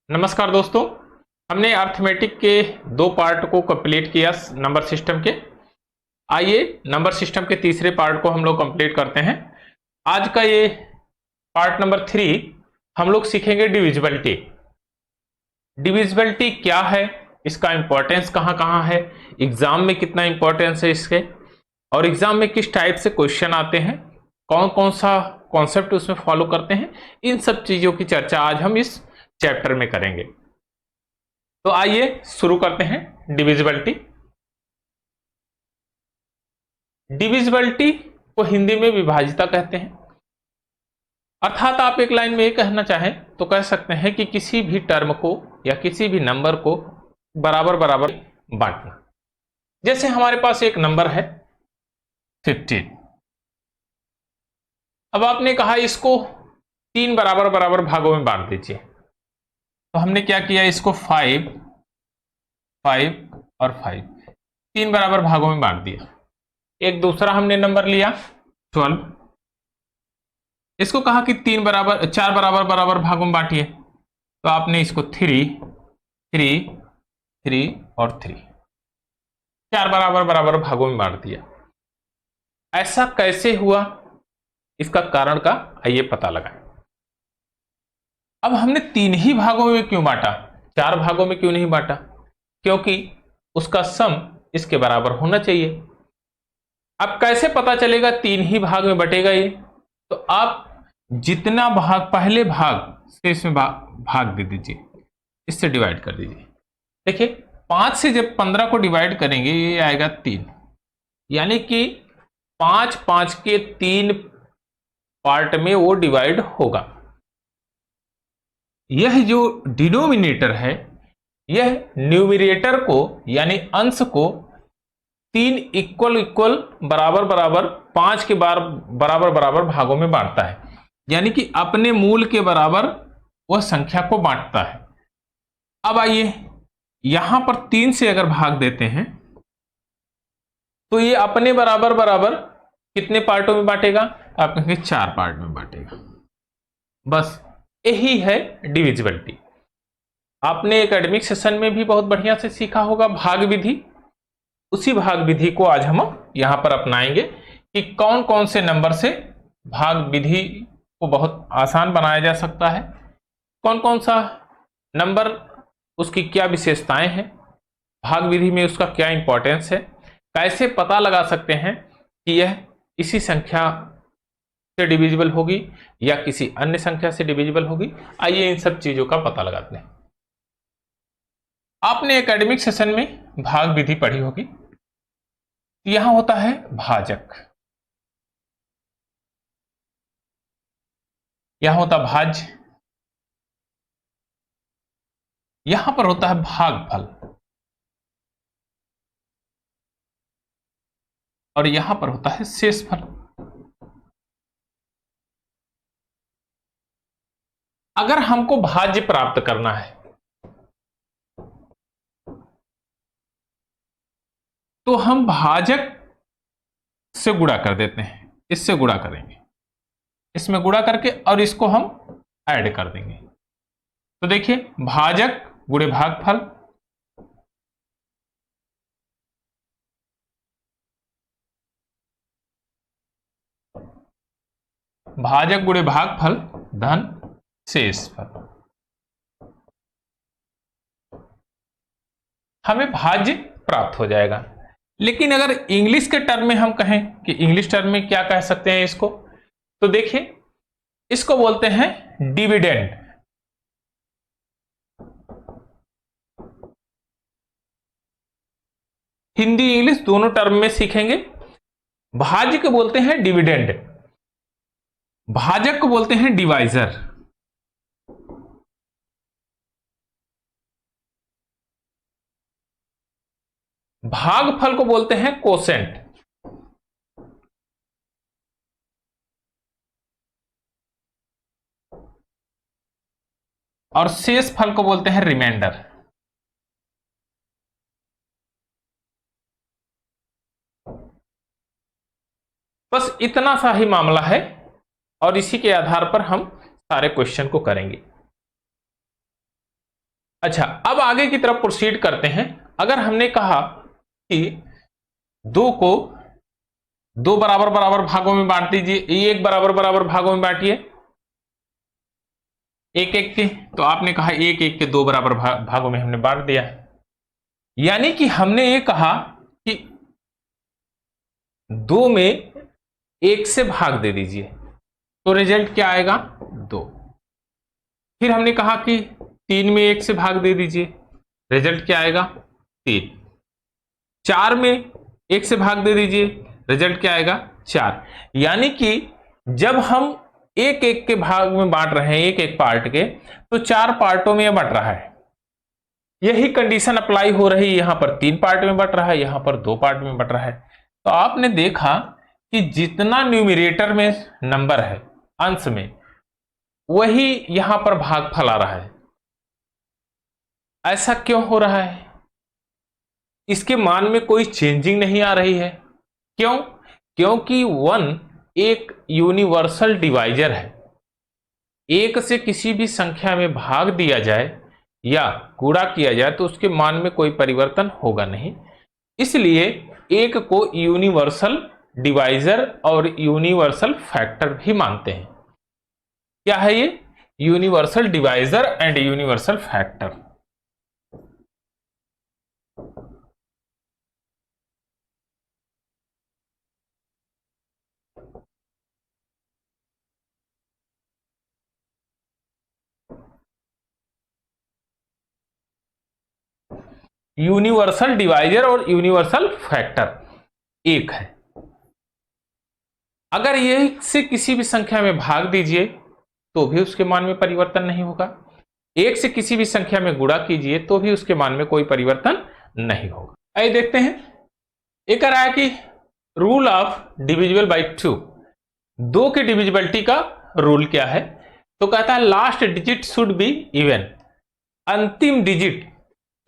नमस्कार दोस्तों। हमने अर्थमेटिक के दो पार्ट को कंप्लीट किया नंबर सिस्टम के। आइए नंबर सिस्टम के तीसरे पार्ट को हम लोग कंप्लीट करते हैं। आज का ये पार्ट नंबर 3 हम लोग सीखेंगे डिविजिबिलिटी। डिविजिबिलिटी क्या है, इसका इंपॉर्टेंस कहाँ कहाँ है, एग्जाम में कितना इंपॉर्टेंस है इसके, और एग्जाम में किस टाइप से क्वेश्चन आते हैं, कौन कौन सा कॉन्सेप्ट उसमें फॉलो करते हैं, इन सब चीजों की चर्चा आज हम इस चैप्टर में करेंगे। तो आइए शुरू करते हैं डिविजिबिलिटी। डिविजिबिलिटी को हिंदी में विभाज्यता कहते हैं। अर्थात आप एक लाइन में ये कहना चाहें तो कह सकते हैं कि किसी भी टर्म को या किसी भी नंबर को बराबर बराबर बांटना। जैसे हमारे पास एक नंबर है 15। अब आपने कहा इसको 3 बराबर बराबर भागों में बांट दीजिए। तो हमने क्या किया, इसको 5, 5 और 5 3 बराबर भागों में बांट दिया। एक दूसरा हमने नंबर लिया 12, इसको कहा कि 4 बराबर बराबर भागों में बांटिए। तो आपने इसको 3, 3, 3 और 3 4 बराबर बराबर भागों में बांट दिया। ऐसा कैसे हुआ, इसका कारण का आइए पता लगाएं। अब हमने 3 ही भागों में क्यों बांटा, 4 भागों में क्यों नहीं बांटा? क्योंकि उसका सम इसके बराबर होना चाहिए। अब कैसे पता चलेगा 3 ही भाग में बटेगा ये? तो आप जितना भाग पहले भाग से इसमें भाग दे दीजिए, इससे डिवाइड कर दीजिए। देखिए 5 से जब 15 को डिवाइड करेंगे ये आएगा 3, यानी कि 5 5 के 3 पार्ट में वो डिवाइड होगा। यह जो डिनोमिनेटर है यह न्यूमरेटर को यानी अंश को 3 इक्वल इक्वल बराबर बराबर 5 के बराबर बराबर भागों में बांटता है, यानी कि अपने मूल के बराबर वह संख्या को बांटता है। अब आइए यहां पर 3 से अगर भाग देते हैं तो ये अपने बराबर बराबर कितने पार्टों में बांटेगा? आप कहेंगे 4 पार्ट में बांटेगा। बस यही है डिविजिबिलिटी। आपने एकेडमिक सेशन में भी बहुत बढ़िया से सीखा होगा भाग विधि। उसी भाग विधि को आज हम यहां पर अपनाएंगे कि कौन कौन से नंबर से भाग विधि को बहुत आसान बनाया जा सकता है, कौन कौन सा नंबर उसकी क्या विशेषताएं हैं, भाग विधि में उसका क्या इंपॉर्टेंस है, कैसे पता लगा सकते हैं कि यह इसी संख्या से डिविजिबल होगी या किसी अन्य संख्या से डिविजिबल होगी। आइए इन सब चीजों का पता लगाते हैं। आपने एकेडमिक सेशन में भाग विधि पढ़ी होगी। यहां होता है भाजक, यहां होता भाज्य, यहां पर होता है भागफल और यहां पर होता है शेषफल। अगर हमको भाज्य प्राप्त करना है तो हम भाजक से गुणा कर देते हैं, इससे गुणा करेंगे, इसमें गुणा करके और इसको हम ऐड कर देंगे। तो देखिए भाजक गुणे भागफल, भाजक गुणे भागफल धन शेषफल। हमें भाज्य प्राप्त हो जाएगा। लेकिन अगर इंग्लिश के टर्म में हम कहें कि इंग्लिश टर्म में क्या कह सकते हैं इसको, तो देखिए इसको बोलते हैं डिविडेंड। हिंदी इंग्लिश दोनों टर्म में सीखेंगे। भाज्य को बोलते हैं डिविडेंड, भाजक को बोलते हैं डिवाइजर। भागफल को बोलते हैं कोसेंट। और शेष फल को बोलते हैं रिमाइंडर। बस इतना सा ही मामला है और इसी के आधार पर हम सारे क्वेश्चन को करेंगे। अच्छा, अब आगे की तरफ प्रोसीड करते हैं। अगर हमने कहा कि 2 को 2 बराबर बराबर भागों में बांट दीजिए, ये 1 बराबर बराबर भागों में बांटिए, एक एक के, तो आपने कहा एक एक के 2 बराबर भागों में हमने बांट दिया। यानी कि हमने ये कहा कि 2 में 1 से भाग दे दीजिए, तो रिजल्ट क्या आएगा? 2। फिर हमने कहा कि 3 में 1 से भाग दे दीजिए, रिजल्ट क्या आएगा? 3। 4 में 1 से भाग दे दीजिए, रिजल्ट क्या आएगा? 4। यानी कि जब हम एक एक के भाग में बांट रहे हैं, एक एक पार्ट के, तो 4 पार्टों में बंट रहा है। यही कंडीशन अप्लाई हो रही है, यहां पर 3 पार्ट में बंट रहा है, यहां पर 2 पार्ट में बंट रहा है। तो आपने देखा कि जितना न्यूमरेटर में नंबर है अंश में, वही यहां पर भागफल आ रहा है। ऐसा क्यों हो रहा है? इसके मान में कोई चेंजिंग नहीं आ रही है। क्यों? क्योंकि 1 एक यूनिवर्सल डिवाइजर है। 1 से किसी भी संख्या में भाग दिया जाए या गुणा किया जाए तो उसके मान में कोई परिवर्तन होगा नहीं। इसलिए 1 को यूनिवर्सल डिवाइजर और यूनिवर्सल फैक्टर भी मानते हैं। क्या है ये? Universal divisor and universal factor. Universal divisor और यूनिवर्सल फैक्टर एक है। अगर ये से किसी भी संख्या में भाग दीजिए तो भी उसके मान में परिवर्तन नहीं होगा। 1 से किसी भी संख्या में गुणा कीजिए तो भी उसके मान में कोई परिवर्तन नहीं होगा। आइए देखते हैं। एक कह रहा है कि रूल ऑफ डिविजिबल बाई 2, 2 की डिविजिबिलिटी का रूल क्या है? तो कहता है last digit should be even, अंतिम डिजिट,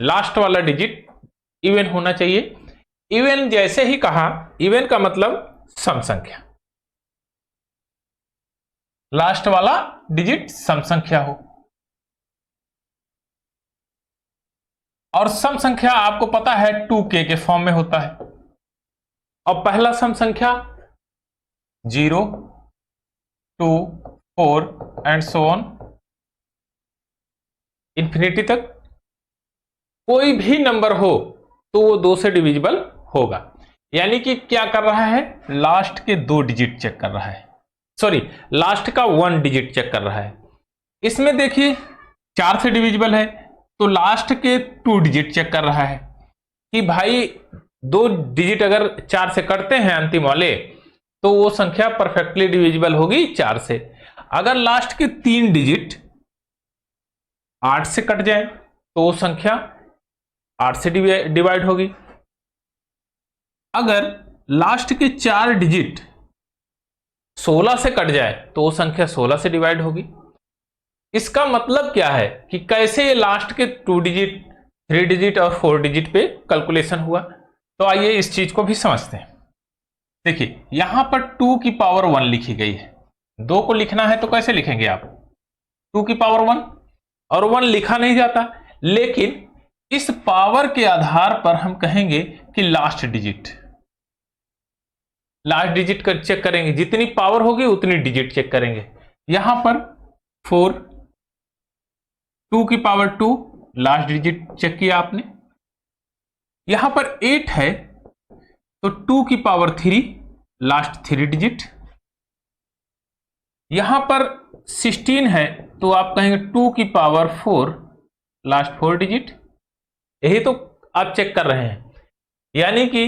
लास्ट वाला डिजिट इवन होना चाहिए। इवन जैसे ही कहा, इवन का मतलब सम संख्या, लास्ट वाला डिजिट सम संख्या हो। और सम संख्या आपको पता है 2k के फॉर्म में होता है। और पहला सम संख्या 0, 2, 4 एंड सो ऑन इंफिनिटी तक। कोई भी नंबर हो तो वो 2 से डिविजिबल होगा। यानी कि क्या कर रहा है? लास्ट के 2 डिजिट चेक कर रहा है, सॉरी लास्ट का 1 डिजिट चेक कर रहा है। इसमें देखिए 4 से डिविजिबल है तो लास्ट के 2 डिजिट चेक कर रहा है कि भाई 2 डिजिट अगर 4 से कटते हैं अंतिम वाले तो वो संख्या परफेक्टली डिविजिबल होगी 4 से। अगर लास्ट के 3 डिजिट 8 से कट जाए तो वो संख्या 8 से डिवाइड होगी। अगर लास्ट के 4 डिजिट 16 से कट जाए तो वो संख्या 16 से डिवाइड होगी। इसका मतलब क्या है कि कैसे ये लास्ट के 2 डिजिट, 3 डिजिट और 4 डिजिट पे कैलकुलेशन हुआ। तो आइए इस चीज को भी समझते हैं। देखिए यहां पर 2 की पावर 1 लिखी गई है। 2 को लिखना है तो कैसे लिखेंगे आप? 2 की पावर 1, और 1 लिखा नहीं जाता, लेकिन इस पावर के आधार पर हम कहेंगे कि लास्ट डिजिट, लास्ट डिजिट कर चेक करेंगे, जितनी पावर होगी उतनी डिजिट चेक करेंगे। यहां पर 4, 2 की पावर 2 लास्ट डिजिट चेक किया आपने। यहां पर 8 है तो 2 की पावर 3 लास्ट 3 डिजिट। यहां पर 16 है तो आप कहेंगे 2 की पावर 4 लास्ट 4 डिजिट। यही तो आप चेक कर रहे हैं। यानी कि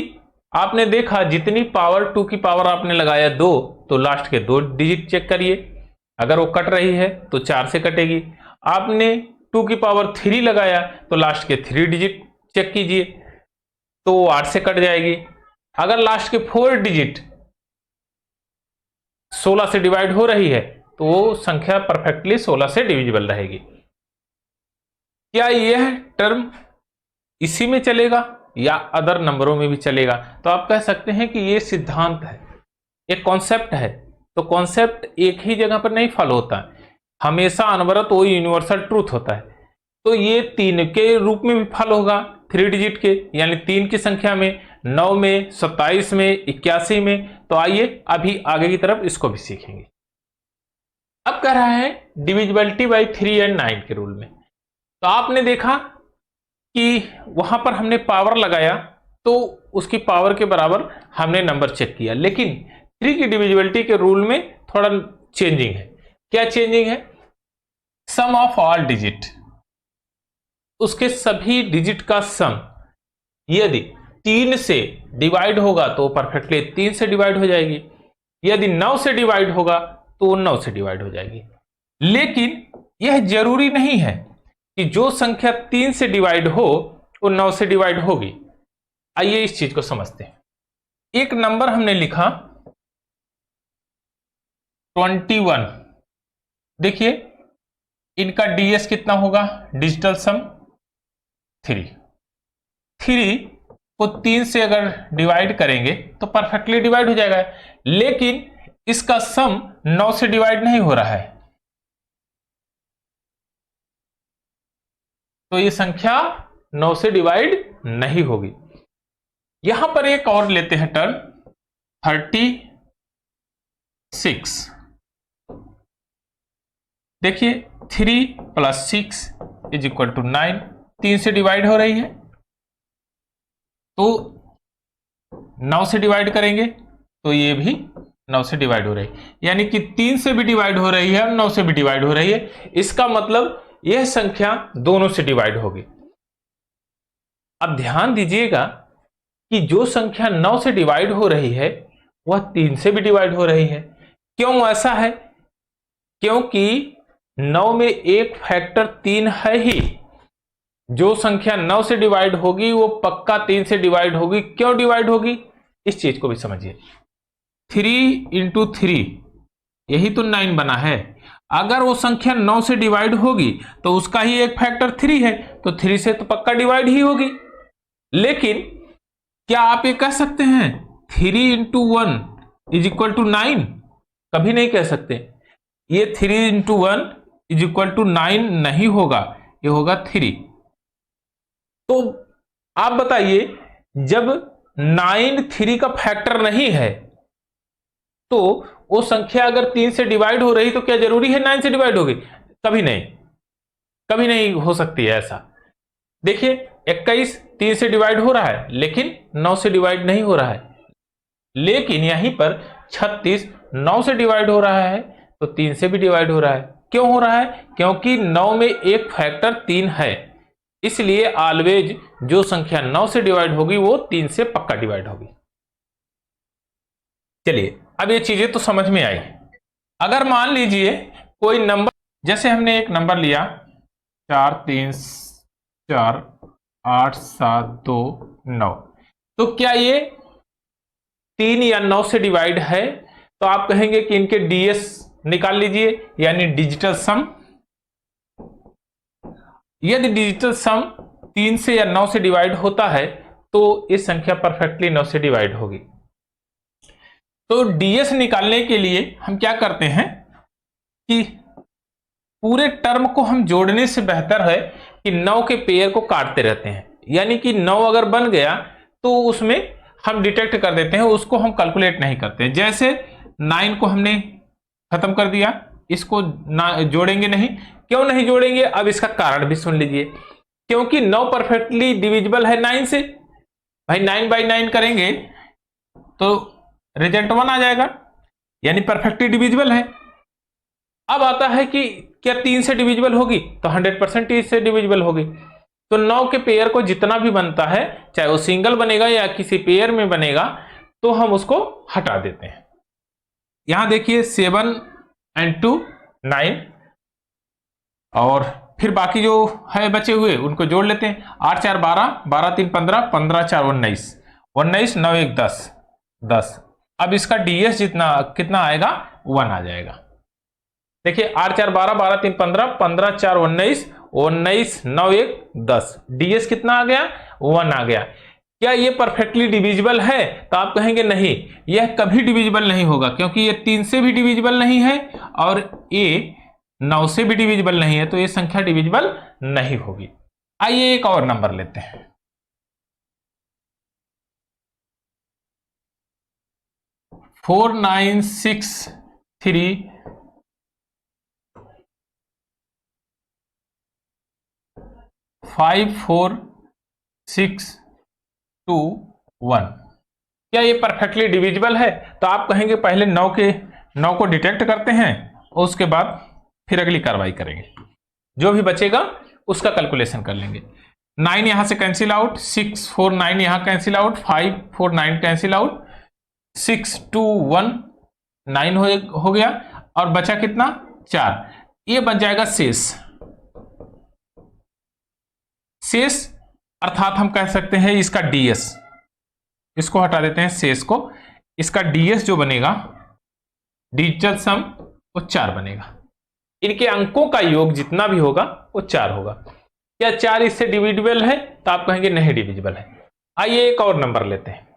आपने देखा जितनी पावर 2 की पावर आपने लगाया 2 तो लास्ट के 2 डिजिट चेक करिए। अगर वो कट रही है तो 4 से कटेगी। आपने 2 की पावर 3 लगाया तो लास्ट के 3 डिजिट चेक कीजिए तो 8 से कट जाएगी। अगर लास्ट के 4 डिजिट 16 से डिवाइड हो रही है तो वो संख्या परफेक्टली 16 से डिविजिबल रहेगी। क्या यह टर्म इसी में चलेगा या अदर नंबरों में भी चलेगा? तो आप कह सकते हैं कि ये सिद्धांत है, एक कॉन्सेप्ट है। तो कॉन्सेप्ट एक ही जगह पर नहीं फॉलो होता है, हमेशा अनवरत वो यूनिवर्सल ट्रूथ होता है। तो ये 3 के रूप में भी फल होगा, 3 डिजिट के, यानी 3 की संख्या में, 9 में, 27 में, 81 में। तो आइए अभी आगे की तरफ इसको भी सीखेंगे। अब कह रहा है डिविजिबिलिटी बाय 3 एंड 9 के रूल में। तो आपने देखा कि वहां पर हमने पावर लगाया तो उसकी पावर के बराबर हमने नंबर चेक किया, लेकिन 3 की डिविजिबिलिटी के रूल में थोड़ा चेंजिंग है। क्या चेंजिंग है? सम ऑफ ऑल डिजिट, उसके सभी डिजिट का सम यदि 3 से डिवाइड होगा तो परफेक्टली 3 से डिवाइड हो जाएगी, यदि 9 से डिवाइड होगा तो 9 से डिवाइड हो जाएगी। लेकिन यह जरूरी नहीं है कि जो संख्या 3 से डिवाइड हो वो 9 से डिवाइड होगी। आइए इस चीज को समझते हैं। एक नंबर हमने लिखा 21, देखिए इनका डीएस कितना होगा, डिजिटल सम 3 को 3 से अगर डिवाइड करेंगे तो परफेक्टली डिवाइड हो जाएगा, लेकिन इसका सम 9 से डिवाइड नहीं हो रहा है, तो ये संख्या 9 से डिवाइड नहीं होगी। यहां पर एक और लेते हैं टर्म 36। देखिए 3 + 6 = 9, 3 से डिवाइड हो रही है तो 9 से डिवाइड करेंगे तो ये भी 9 से डिवाइड हो रही है, यानी कि 3 से भी डिवाइड हो रही है और 9 से भी डिवाइड हो रही है। इसका मतलब यह संख्या दोनों से डिवाइड होगी। अब ध्यान दीजिएगा कि जो संख्या 9 से डिवाइड हो रही है वह 3 से भी डिवाइड हो रही है। क्यों ऐसा है? क्योंकि 9 में एक फैक्टर 3 है ही। जो संख्या 9 से डिवाइड होगी वो पक्का 3 से डिवाइड होगी। क्यों डिवाइड होगी, इस चीज को भी समझिए। 3 × 3 यही तो 9 बना है। अगर वो संख्या 9 से डिवाइड होगी तो उसका ही एक फैक्टर 3 है, तो 3 से तो पक्का डिवाइड ही होगी। लेकिन क्या आप ये कह सकते हैं 3 × 1 = 9? कभी नहीं कह सकते। ये 3 × 1 = 9 नहीं होगा, ये होगा 3। तो आप बताइए, जब 9 3 का फैक्टर नहीं है तो वो संख्या अगर 3 से डिवाइड हो रही तो क्या जरूरी है 9 से डिवाइड होगी? कभी नहीं, कभी नहीं हो सकती है ऐसा। देखिए 21 3 से डिवाइड हो रहा है लेकिन 9 से डिवाइड नहीं हो रहा है, लेकिन यहीं पर 36 9 से डिवाइड हो रहा है तो 3 से भी डिवाइड हो रहा है। क्यों हो रहा है? क्योंकि 9 में एक फैक्टर 3 है, इसलिए ऑलवेज जो संख्या 9 से डिवाइड होगी वो 3 से पक्का डिवाइड होगी। चलिए अब ये चीजें तो समझ में आई। अगर मान लीजिए कोई नंबर, जैसे हमने एक नंबर लिया 4 3 4 8 7 2 9, तो क्या ये 3 या 9 से डिवाइड है? तो आप कहेंगे कि इनके डीएस निकाल लीजिए, यानी डिजिटल सम। यदि डिजिटल सम 3 से या 9 से डिवाइड होता है तो इस संख्या परफेक्टली 9 से डिवाइड होगी। तो डीएस निकालने के लिए हम क्या करते हैं कि पूरे टर्म को हम जोड़ने से बेहतर है कि 9 के पेयर को काटते रहते हैं, यानी कि 9 अगर बन गया तो उसमें हम डिटेक्ट कर देते हैं, उसको हम कैलकुलेट नहीं करते। जैसे 9 को हमने खत्म कर दिया, इसको जोड़ेंगे नहीं। क्यों नहीं जोड़ेंगे? अब इसका कारण भी सुन लीजिए। क्योंकि 9 परफेक्टली डिविजिबल है 9 से। भाई 9/9 करेंगे तो रिजल्ट 1 आ जाएगा, यानी परफेक्टली डिविजिबल है। अब आता है कि क्या 3 से डिविजिबल होगी? तो 100% 3 से डिविजिबल होगी। तो 9 के पेयर को जितना भी बनता है, चाहे वो सिंगल बनेगा या किसी पेयर में बनेगा, तो हम उसको हटा देते हैं। यहां देखिए 7 और 2 9, और फिर बाकी जो है बचे हुए उनको जोड़ लेते हैं। 8 4 12, 12 3 15, 15 4 19, 19 9 1 10, 10। अब इसका डीएस जितना कितना आएगा 1 आ जाएगा। देखिए 8 4 12, 12 3 15, 15 4 19, 19 9 1 10, डीएस कितना आ गया? 1 आ गया। क्या ये परफेक्टली डिविजिबल है? तो आप कहेंगे नहीं, यह कभी डिविजिबल नहीं होगा, क्योंकि ये 3 से भी डिविजिबल नहीं है और ये 9 से भी डिविजिबल नहीं है, तो ये संख्या डिविजिबल नहीं होगी। आइए एक और नंबर लेते हैं। 4963 54621, क्या ये परफेक्टली डिविजिबल है? तो आप कहेंगे पहले 9 को डिटेक्ट करते हैं और उसके बाद फिर अगली कार्रवाई करेंगे। जो भी बचेगा उसका कैलकुलेशन कर लेंगे। 9 यहां से कैंसिल आउट, 6 4 9 यहां कैंसिल आउट, 5 4 9 कैंसिल आउट, 6 2 1 9 हो गया, और बचा कितना? 4। ये बन जाएगा शेष। शेष अर्थात हम कह सकते हैं इसका डीएस, इसको हटा देते हैं शेष को, इसका डीएस जो बनेगा, डिजिटल सम, वो 4 बनेगा। इनके अंकों का योग जितना भी होगा वो 4 होगा। क्या 4 इससे डिविजिबल है? तो आप कहेंगे नहीं डिविजिबल है। आइए एक और नंबर लेते हैं।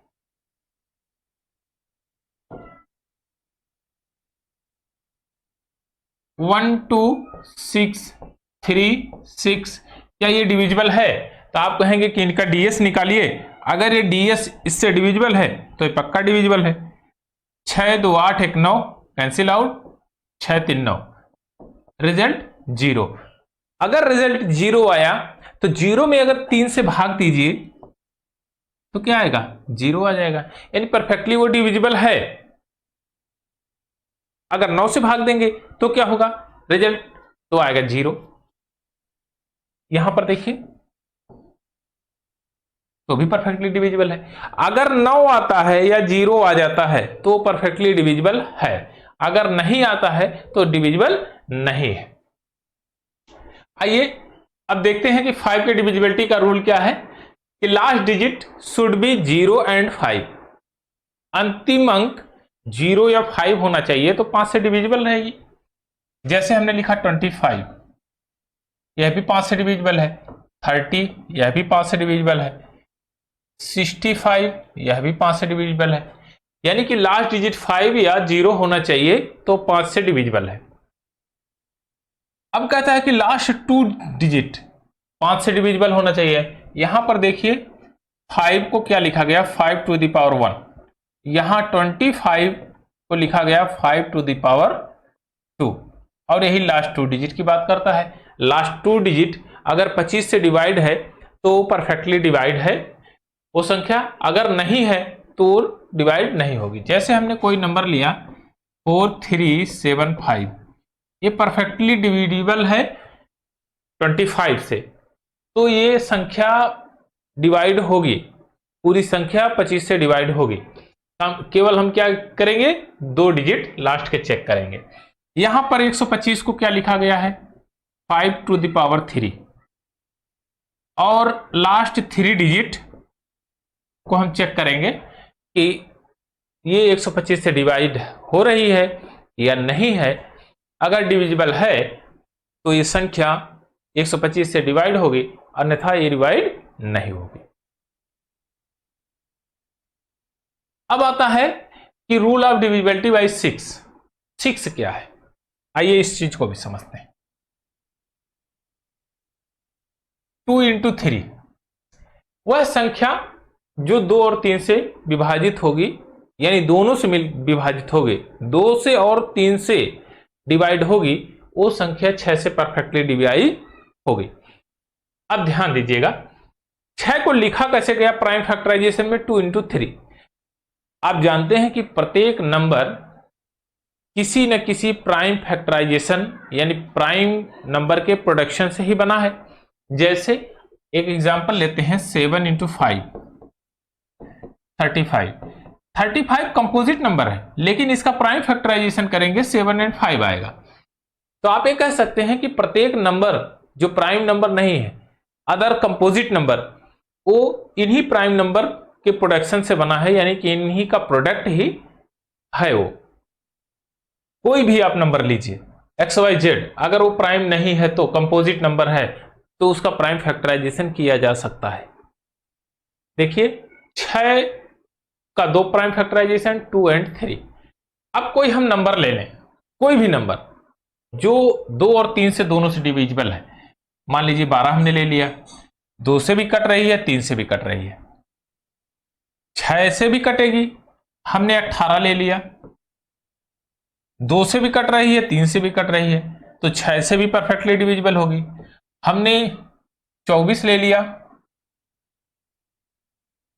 12636, क्या ये डिविजिबल है? तो आप कहेंगे कि इनका डीएस निकालिए। अगर ये डीएस इससे डिविजिबल है तो ये पक्का डिविजिबल है। 6 2 8 1 9 कैंसिल आउट, 6 3 9, रिजल्ट 0। अगर रिजल्ट 0 आया तो 0 में अगर 3 से भाग दीजिए तो क्या आएगा? 0 आ जाएगा, यानी परफेक्टली वो डिविजिबल है। अगर 9 से भाग देंगे तो क्या होगा? रिजल्ट तो आएगा 0। यहां पर देखिए, तो भी परफेक्टली डिविजिबल है। अगर 9 आता है या 0 आ जाता है तो परफेक्टली डिविजिबल है, अगर नहीं आता है तो डिविजिबल नहीं है। आइए अब देखते हैं कि 5 के डिविजिबिलिटी का रूल क्या है, कि last digit should be 0 and 5। अंतिम अंक 0 या 5 होना चाहिए तो 5 से डिविजिबल रहेगी। जैसे हमने लिखा 25, यह भी 5 से डिविजिबल है। 30, यह भी 5 से डिविजिबल है। 65, यह भी 5 से डिविजिबल है। यानी कि लास्ट डिजिट 5 या 0 होना चाहिए तो 5 से डिविजिबल है। अब कहता है कि लास्ट 2 डिजिट 5 से डिविजिबल होना चाहिए। यहां पर देखिए 5 को क्या लिखा गया, 5 टू द पावर 1। यहां 25 को लिखा गया 5 टू द पावर 2, और यही लास्ट 2 डिजिट की बात करता है। लास्ट 2 डिजिट अगर 25 से डिवाइड है तो परफेक्टली डिवाइड है वो संख्या, अगर नहीं है तो डिवाइड नहीं होगी। जैसे हमने कोई नंबर लिया 4375, ये परफेक्टली डिविजिबल है 25 से, तो ये संख्या डिवाइड होगी, पूरी संख्या 25 से डिवाइड होगी। केवल हम क्या करेंगे, 2 डिजिट लास्ट के चेक करेंगे। यहां पर 125 को क्या लिखा गया है, 5 टू द पावर 3, और लास्ट 3 डिजिट को हम चेक करेंगे कि ये 125 से डिवाइड हो रही है या नहीं है। अगर डिविजिबल है तो ये संख्या 125 से डिवाइड होगी, अन्यथा ये डिवाइड नहीं होगी। अब आता है कि रूल ऑफ डिविजिबिलिटी बाय 6 क्या है। आइए इस चीज को भी समझते हैं। 2 इंटू 3, वह संख्या जो 2 और 3 से विभाजित होगी, यानी दोनों से विभाजित होगी, 2 से और 3 से डिवाइड होगी, वो संख्या 6 से परफेक्टली डिवाइड होगी। अब ध्यान दीजिएगा 6 को लिखा कैसे गया प्राइम फैक्टराइजेशन में, 2 इंटू 3। आप जानते हैं कि प्रत्येक नंबर किसी न किसी प्राइम फैक्टराइजेशन यानी प्राइम नंबर के प्रोडक्शन से ही बना है। जैसे एक एग्जांपल लेते हैं, 7 इंटू 5 35 कंपोजिट नंबर है, लेकिन इसका प्राइम फैक्टराइजेशन करेंगे 7 एंड 5 आएगा। तो आप ये कह सकते हैं कि प्रत्येक नंबर जो प्राइम नंबर नहीं है, अदर कंपोजिट नंबर, वो इन्हीं प्राइम नंबर के प्रोडक्शन से बना है, यानी कि इन्हीं का प्रोडक्ट ही है। वो कोई भी आप नंबर लीजिए XYZ, अगर वो प्राइम नहीं है तो कंपोजिट नंबर है तो उसका प्राइम फैक्टराइजेशन किया जा सकता है। देखिए 6 का 2 प्राइम फैक्टराइजेशन, 2 एंड 3। अब कोई हम नंबर ले लें, कोई भी नंबर, जो 2 और 3 से दोनों से डिविजिबल है। मान लीजिए 12 हमने ले लिया, 2 से भी कट रही है, 3 से भी कट रही है, 6 से भी कटेगी, हमने 18 ले लिया, 2 से भी कट रही है, 3 से भी कट रही है, तो 6 से भी परफेक्टली डिविजिबल होगी। हमने 24 ले लिया,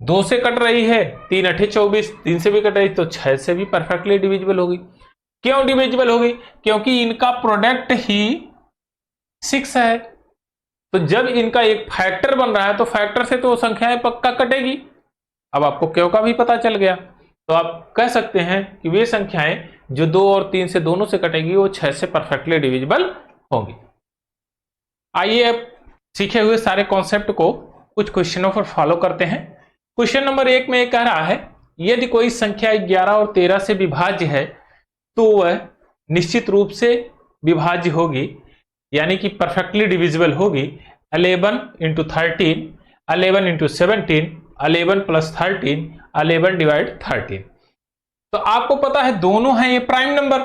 2 से कट रही है, 3 8 24, 3 से भी कट रही, तो 6 से भी परफेक्टली डिविजिबल होगी। क्यों डिविजिबल होगी? क्योंकि इनका प्रोडक्ट ही 6 है। तो जब इनका एक फैक्टर बन रहा है तो फैक्टर से तो वो संख्याएं पक्का कटेगी। अब आपको क्यों का भी पता चल गया, तो आप कह सकते हैं कि वे संख्याएं जो 2 और 3 से दोनों से कटेगी वो 6 से परफेक्टली डिविजिबल होंगी। आइए अब सीखे हुए सारे कॉन्सेप्ट को कुछ क्वेश्चनों पर फॉलो करते हैं। क्वेश्चन नंबर 1 में कह रहा है यदि कोई संख्या 11 और 13 से विभाज्य है तो वह निश्चित रूप से विभाज्य होगी, यानी कि परफेक्टली डिविजिबल होगी 11 इंटू 13, 11 इंटू 17, 11 प्लस 13, 11 डिवाइड 13। तो आपको पता है दोनों हैं ये प्राइम नंबर,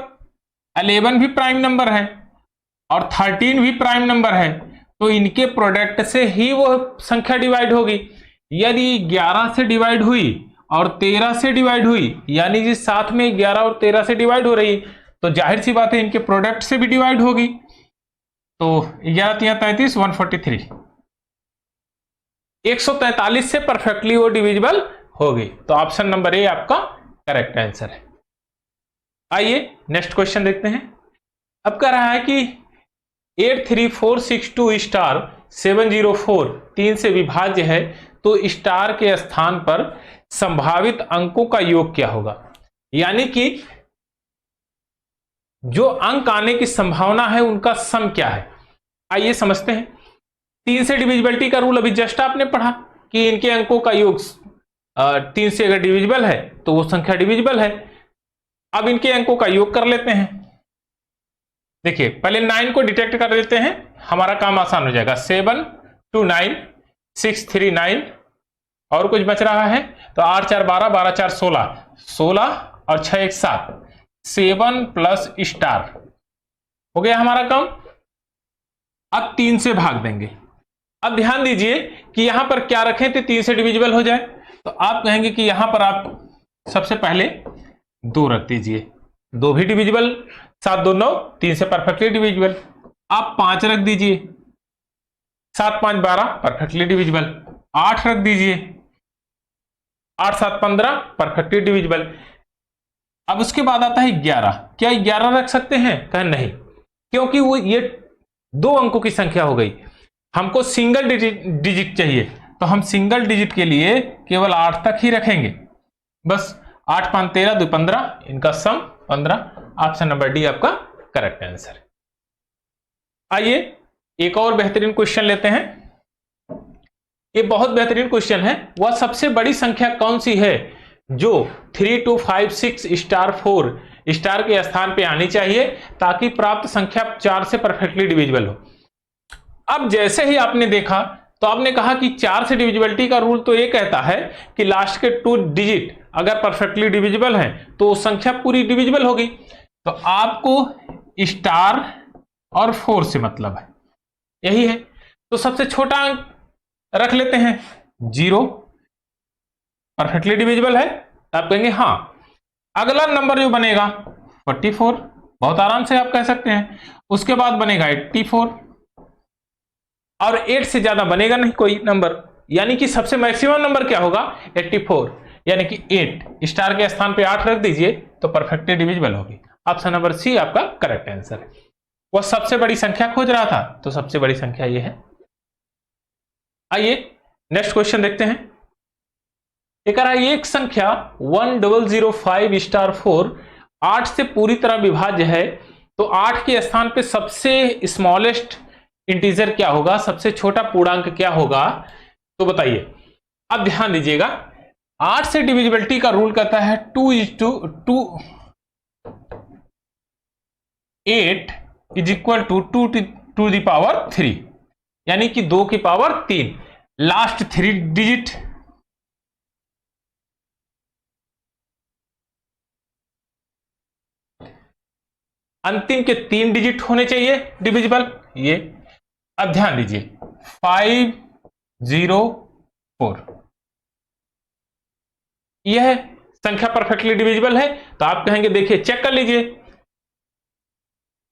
11 भी प्राइम नंबर है और 13 भी प्राइम नंबर है, तो इनके प्रोडक्ट से ही वो संख्या डिवाइड होगी। यदि 11 से डिवाइड हुई और 13 से डिवाइड हुई, यानी जिस साथ में 11 और 13 से डिवाइड हो रही, तो जाहिर सी बात है इनके प्रोडक्ट से भी डिवाइड होगी। तो 11 3 33, 143, 143 से परफेक्टली वो डिविजिबल होगी। तो ऑप्शन नंबर ए आपका करेक्ट आंसर है। आइए नेक्स्ट क्वेश्चन देखते हैं। अब कह रहा है कि 83462 स्टार 704 3 से विभाज्य है, तो स्टार के स्थान पर संभावित अंकों का योग क्या होगा? यानी कि जो अंक आने की संभावना है उनका सम क्या है। आइए समझते हैं। 3 से डिविजिबिलिटी का रूल अभी जस्ट आपने पढ़ा कि इनके अंकों का योग 3 से अगर डिविजिबल है तो वो संख्या डिविजिबल है। अब इनके अंकों का योग कर लेते हैं। देखिए पहले 9 को डिटेक्ट कर लेते हैं, हमारा काम आसान हो जाएगा। 7 2 9 6 3 9 और कुछ बच रहा है तो 8 4 12, 12 4 16, 16 और 6 1 7, 7 प्लस स्टार हो गया हमारा काम। अब 3 से भाग देंगे। अब ध्यान दीजिए कि यहां पर क्या रखें तो 3 से डिविजिबल हो जाए, तो आप कहेंगे कि यहां पर आप सबसे पहले 2 रख दीजिए, 2 भी डिविजिबल, 7 2 9, 3 से परफेक्टली डिविजिबल। आप 5 रख दीजिए, 7 5 12 परफेक्टली डिविजिबल। 8 रख दीजिए, 8 7 15 परफेक्टली डिविजिबल। अब उसके बाद आता है 11। क्या 11 रख सकते हैं? कहें नहीं, क्योंकि वो ये 2 अंकों की संख्या हो गई, हमको सिंगल डिजिट चाहिए, तो हम सिंगल डिजिट के लिए केवल 8 तक ही रखेंगे बस। 8 5 13 2 15, इनका सम 15। ऑप्शन नंबर डी आपका करेक्ट आंसर है। आइए एक और बेहतरीन क्वेश्चन लेते हैं। ये बहुत बेहतरीन क्वेश्चन है। वह सबसे बड़ी संख्या कौन सी है जो 3 2 5 6 स्टार 4 स्टार के स्थान पे आनी चाहिए ताकि प्राप्त संख्या 4 से परफेक्टली डिविजिबल हो। अब जैसे ही आपने देखा तो आपने कहा कि 4 से डिविजिबिलिटी का रूल तो ये कहता है कि लास्ट के 2 डिजिट अगर परफेक्टली डिविजिबल है तो संख्या पूरी डिविजिबल होगी। तो आपको स्टार और 4 से मतलब है, यही है। तो सबसे छोटा अंक रख लेते हैं 0, परफेक्टली डिविजिबल है, आप कहेंगे हां। अगला नंबर जो बनेगा 44, बहुत आराम से आप कह सकते हैं। उसके बाद बनेगा 84 और 8 से ज्यादा बनेगा नहीं कोई नंबर, यानी कि सबसे मैक्सिमम नंबर क्या होगा 84, यानी कि 8 स्टार के स्थान पे 8 रख दीजिए तो परफेक्टली डिविजिबल होगी। ऑप्शन नंबर सी आपका करेक्ट आंसर है। वह सबसे बड़ी संख्या खोज रहा था तो सबसे बड़ी संख्या यह है। आइए नेक्स्ट क्वेश्चन देखते हैं। एक संख्या 1005 स्टार 4 8 से पूरी तरह विभाज्य है, तो 8 के स्थान पे सबसे स्मॉलेस्ट इंटीजर क्या होगा, सबसे छोटा पूर्णांक क्या होगा, तो बताइए। अब ध्यान दीजिएगा 8 से डिविजिबिलिटी का रूल कहता है 2:2 8 is equal to 2 to the power 3, यानी कि 2 की पावर 3। लास्ट 3 डिजिट अंतिम के 3 डिजिट होने चाहिए डिविजिबल, ये। अब ध्यान दीजिए 504 यह संख्या परफेक्टली डिविजिबल है। तो आप कहेंगे देखिए चेक कर लीजिए,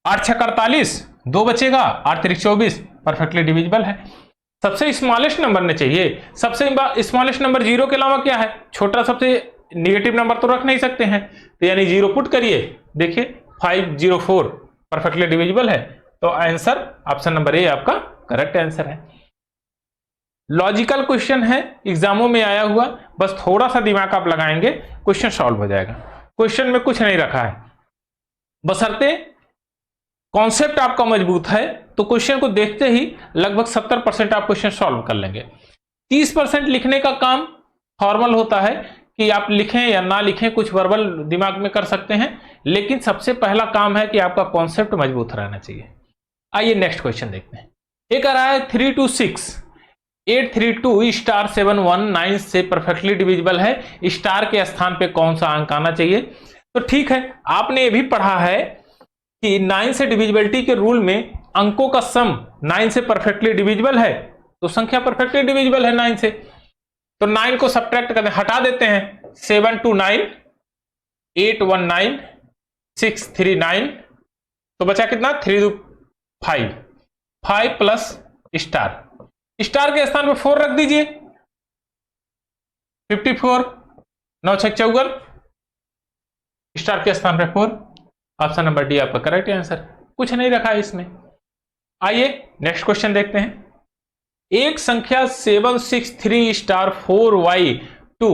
8 6 48, 2 बचेगा, 8 3 24, परफेक्टली डिविजिबल है। सबसे स्मॉलेस्ट नंबर ने चाहिए, सबसे स्मॉलेस्ट नंबर 0 के अलावा क्या है, छोटा सबसे निगेटिव नंबर तो रख नहीं सकते हैं, तो यानी 0 पुट करिए, देखिए 504 परफेक्टली डिविजिबल है। तो आंसर ऑप्शन नंबर ए आपका करेक्ट आंसर है। लॉजिकल क्वेश्चन है, एग्जामों में आया हुआ, बस थोड़ा सा दिमाग आप लगाएंगे क्वेश्चन सॉल्व हो जाएगा। क्वेश्चन में कुछ नहीं रखा है, बशर्ते कॉन्सेप्ट आपका मजबूत है तो क्वेश्चन को देखते ही लगभग 70% आप क्वेश्चन सॉल्व कर लेंगे। 30% लिखने का काम फॉर्मल होता है कि आप लिखें या ना लिखें, कुछ वर्बल दिमाग में कर सकते हैं, लेकिन सबसे पहला काम है कि आपका कॉन्सेप्ट मजबूत रहना चाहिए। आइए नेक्स्ट क्वेश्चन देखते हैं। एक आ रहा है 326 832 स्टार 719 से परफेक्टली डिविजिबल है, स्टार के स्थान पे कौन सा अंक आना चाहिए। तो ठीक है, आपने ये भी पढ़ा है कि 9 से डिविजिबिलिटी के रूल में अंकों का सम 9 से परफेक्टली डिविजिबल है, तो संख्या परफेक्टली डिविजिबल है 9 से। तो 9 को सब्ट्रैक्ट करते हटा देते हैं, 729 819 639, तो बचा कितना 3 5 5 प्लस स्टार, स्टार के स्थान पर 4 रख दीजिए, 54 9 6 54, स्टार के स्थान पर 4, ऑप्शन नंबर डी आपका करेक्ट आंसर। कुछ नहीं रखा है इसमें। आइए नेक्स्ट क्वेश्चन देखते हैं। एक संख्या 763 स्टार 4y2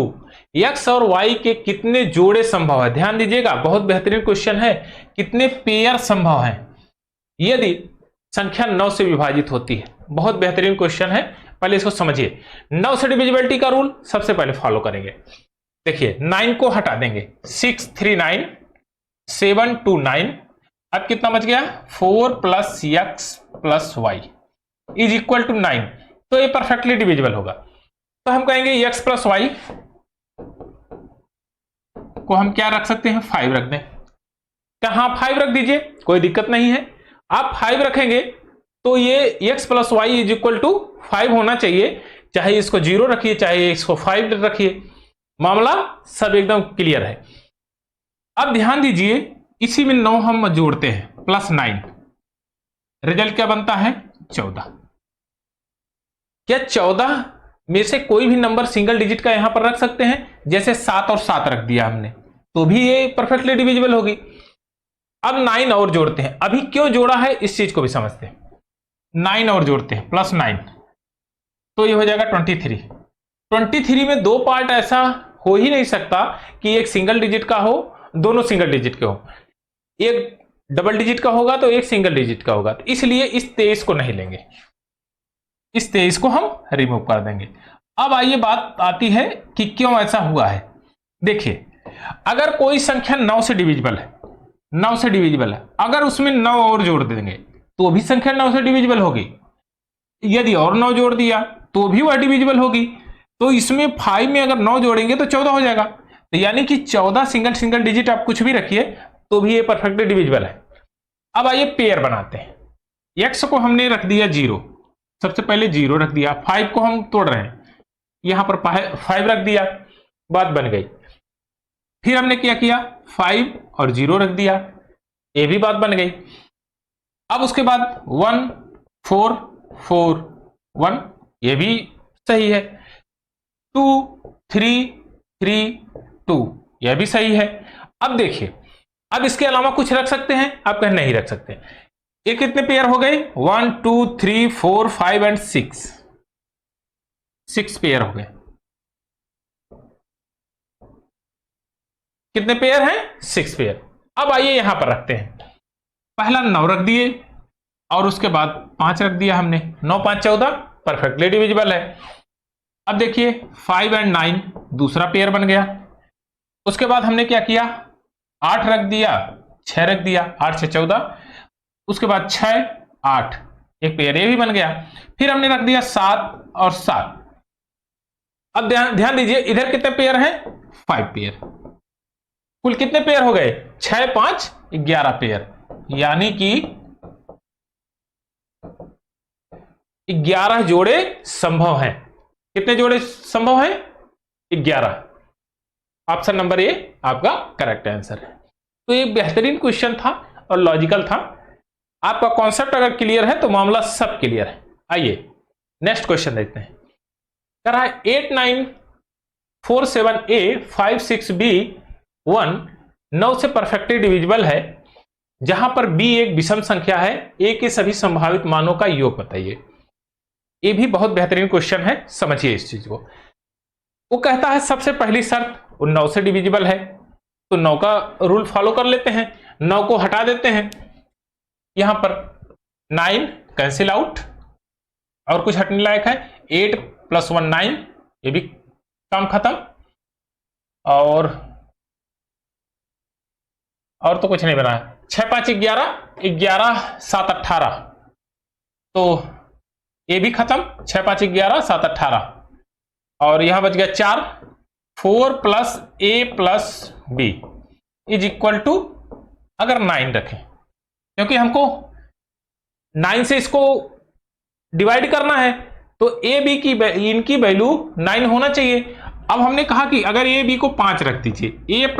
x और y के कितने जोड़े संभव है। ध्यान दीजिएगा, बहुत बेहतरीन क्वेश्चन है। कितने पेयर संभव हैं यदि संख्या 9 से विभाजित होती है। बहुत बेहतरीन क्वेश्चन है, पहले इसको समझिए। 9 से डिविजिबिलिटी का रूल सबसे पहले फॉलो करेंगे। देखिए 9 को हटा देंगे, 639 729, अब कितना बच गया 4 plus x plus y is equal to 9, तो ये परफेक्टली डिविजिबल होगा। तो हम कहेंगे x प्लस y को हम क्या रख सकते हैं, 5 रख दें। कहां 5 रख दीजिए, कोई दिक्कत नहीं है। आप 5 रखेंगे तो ये x plus y is equal to 5 होना चाहिए, चाहे इसको 0 रखिए चाहे इसको 5 रखिए, मामला सब एकदम क्लियर है। अब ध्यान दीजिए, इसी में 9 हम जोड़ते हैं प्लस 9, रिजल्ट क्या बनता है 14। क्या 14 में से कोई भी नंबर सिंगल डिजिट का यहां पर रख सकते हैं, जैसे 7 और 7 रख दिया हमने तो भी ये परफेक्टली डिविजिबल होगी। अब 9 और जोड़ते हैं, अभी क्यों जोड़ा है इस चीज को भी समझते हैं। 9 और जोड़ते हैं प्लस 9, तो ये हो जाएगा 23। 23 में 2 पार्ट ऐसा हो ही नहीं सकता कि एक सिंगल डिजिट का हो, दोनों सिंगल डिजिट के हो, एक डबल डिजिट का होगा तो एक सिंगल डिजिट का होगा, तो इसलिए इस 23 को नहीं लेंगे, इस 23 को हम रिमूव कर देंगे। अब आइए बात आती है कि क्यों ऐसा हुआ है। देखिए अगर कोई संख्या 9 से डिविजिबल है, 9 से डिविजिबल है, अगर उसमें 9 और जोड़ देंगे तो भी संख्या 9 से डिविजिबल होगी, यदि और 9 जोड़ दिया तो भी वह डिविजिबल होगी। तो इसमें 5 में अगर 9 जोड़ेंगे तो 14 हो जाएगा, तो यानी कि 14 सिंगल डिजिट आप कुछ भी रखिए तो भी ये परफेक्टली डिविजिबल है। अब आइए पेयर बनाते हैं। x को हमने रख दिया 0, सबसे पहले 0 रख दिया, 5 को हम तोड़ रहे हैं, यहां पर 5 रख दिया, बात बन गई। फिर हमने क्या किया, 5 और 0 रख दिया, ये भी बात बन गई। अब उसके बाद 1 4 4 1, ये भी सही है। 2 3 3 2, यह भी सही है। अब देखिए, अब इसके अलावा कुछ रख सकते हैं, आप कहें नहीं रख सकते। ये कितने पेयर हो गए, 1 2 3 4 5 एंड 6 पेयर हो गए। कितने पेयर हैं, 6 पेयर। अब आइए यहां पर रखते हैं, पहला 9 रख दिए और उसके बाद 5 रख दिया हमने, 9 5 14, परफेक्टली डिविजिबल है। अब देखिए 5 एंड 9 दूसरा पेयर बन गया। उसके बाद हमने क्या किया, 8 रख दिया, 6 रख दिया, 8 से 14, उसके बाद 6 8, एक पेयर ये भी बन गया। फिर हमने रख दिया 7 और 7। अब ध्यान दीजिए इधर कितने पेयर हैं, 5 पेयर। कुल कितने पेयर हो गए, 6 5 11 पेयर। यानी कि 11 जोड़े संभव हैं। कितने जोड़े संभव हैं? 11। ऑप्शन नंबर ए आपका करेक्ट आंसर है। तो ये बेहतरीन क्वेश्चन था और लॉजिकल था। आपका कॉन्सेप्ट अगर क्लियर है तो मामला सब क्लियर है। आइए नेक्स्ट क्वेश्चन देखते हैं। कह रहा है 8947A 56B 1 9 से परफेक्टली डिविजिबल है, जहां पर B एक विषम संख्या है, A के सभी संभावित मानों का योग बताइए। ये भी बहुत बेहतरीन क्वेश्चन है, समझिए इस चीज को। वो कहता है सबसे पहली शर्त वो 9 से डिविजिबल है, तो 9 का रूल फॉलो कर लेते हैं, 9 को हटा देते हैं। यहां पर 9 कैंसिल आउट, और कुछ हटने लायक है? 8 + 1 9, ये भी काम खत्म। और तो कुछ नहीं बना है। 6 5 11, 11 7 18, तो ये भी खत्म। 6 5 11 7 18, और यहां बच गया 4। 4 + A + B = अगर 9 रखें, क्योंकि हमको 9 से इसको डिवाइड करना है, तो A B की इनकी वैल्यू 9 होना चाहिए। अब हमने कहा कि अगर A B को 5 रख दीजिए, A +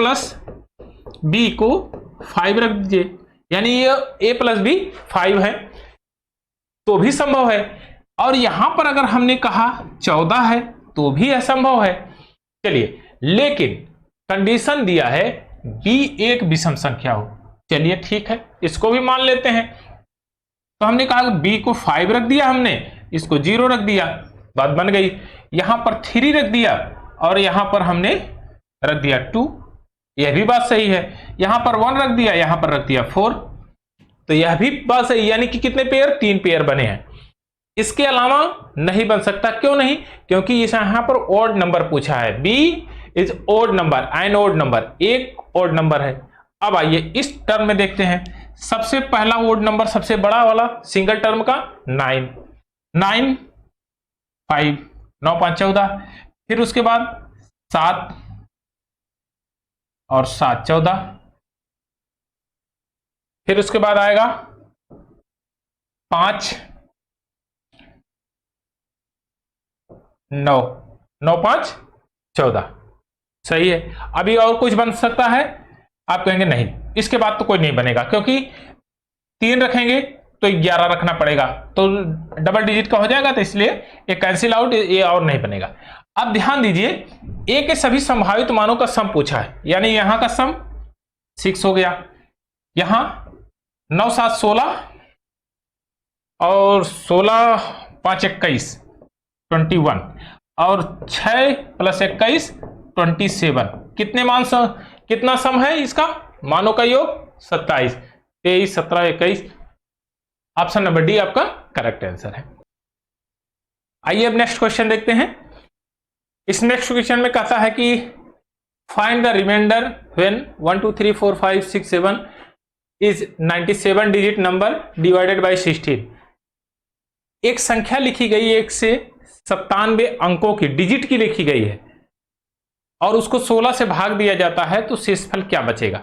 B को 5 रख दीजिए, यानी ये A + B 5 है, तो भी संभव है। और यहां पर अगर हमने कहा 14 है तो भी असंभव है। चलिए, लेकिन कंडीशन दिया है B एक विषम संख्या हो। चलिए ठीक है, इसको भी मान लेते हैं। तो हमने कहा B को 5 रख दिया, हमने इसको 0 रख दिया, बात बन गई। यहां पर 3 रख दिया और यहां पर हमने रख दिया 2, यह भी बात सही है। यहां पर 1 रख दिया, यहां पर रख दिया 4, तो यह भी बात सही, यानी कि कितने पेयर? 3 पेयर बने हैं। इसके अलावा नहीं बन सकता। क्यों नहीं? क्योंकि इस यहां पर ओड नंबर पूछा है। B is odd number, an odd number, एक ओड नंबर है। अब आइए इस टर्म में देखते हैं। सबसे पहला ओड नंबर, सबसे बड़ा वाला सिंगल टर्म का 9 9 5 9 5 14, फिर उसके बाद 7 और 7 14, फिर उसके बाद आएगा 5 9 9 5 14, सही है। अभी और कुछ बन सकता है? आप कहेंगे नहीं, इसके बाद तो कोई नहीं बनेगा, क्योंकि 3 रखेंगे तो 11 रखना पड़ेगा, तो डबल डिजिट का हो जाएगा, तो इसलिए ये कैंसिल आउट, ये और नहीं बनेगा। अब ध्यान दीजिए, A के सभी संभावित मानों का सम पूछा है, यानी यहां का सम 6 हो गया, यहां 9 7 16, और 16 5 21 21, और 6 + 21 27। कितने मान कितना सम है इसका? मानों का योग 27, 23 17 21। ऑप्शन नंबर डी आपका करेक्ट आंसर है। आइए अब नेक्स्ट क्वेश्चन देखते हैं। इस नेक्स्ट क्वेश्चन में कहता है कि find the remainder when 1 2 3 4 5 6 7 is 97 digit number divided by 16। एक संख्या लिखी गई, 1 से 97 अंकों की, डिजिट की लिखी गई है, और उसको 16 से भाग दिया जाता है, तो शेषफल क्या बचेगा?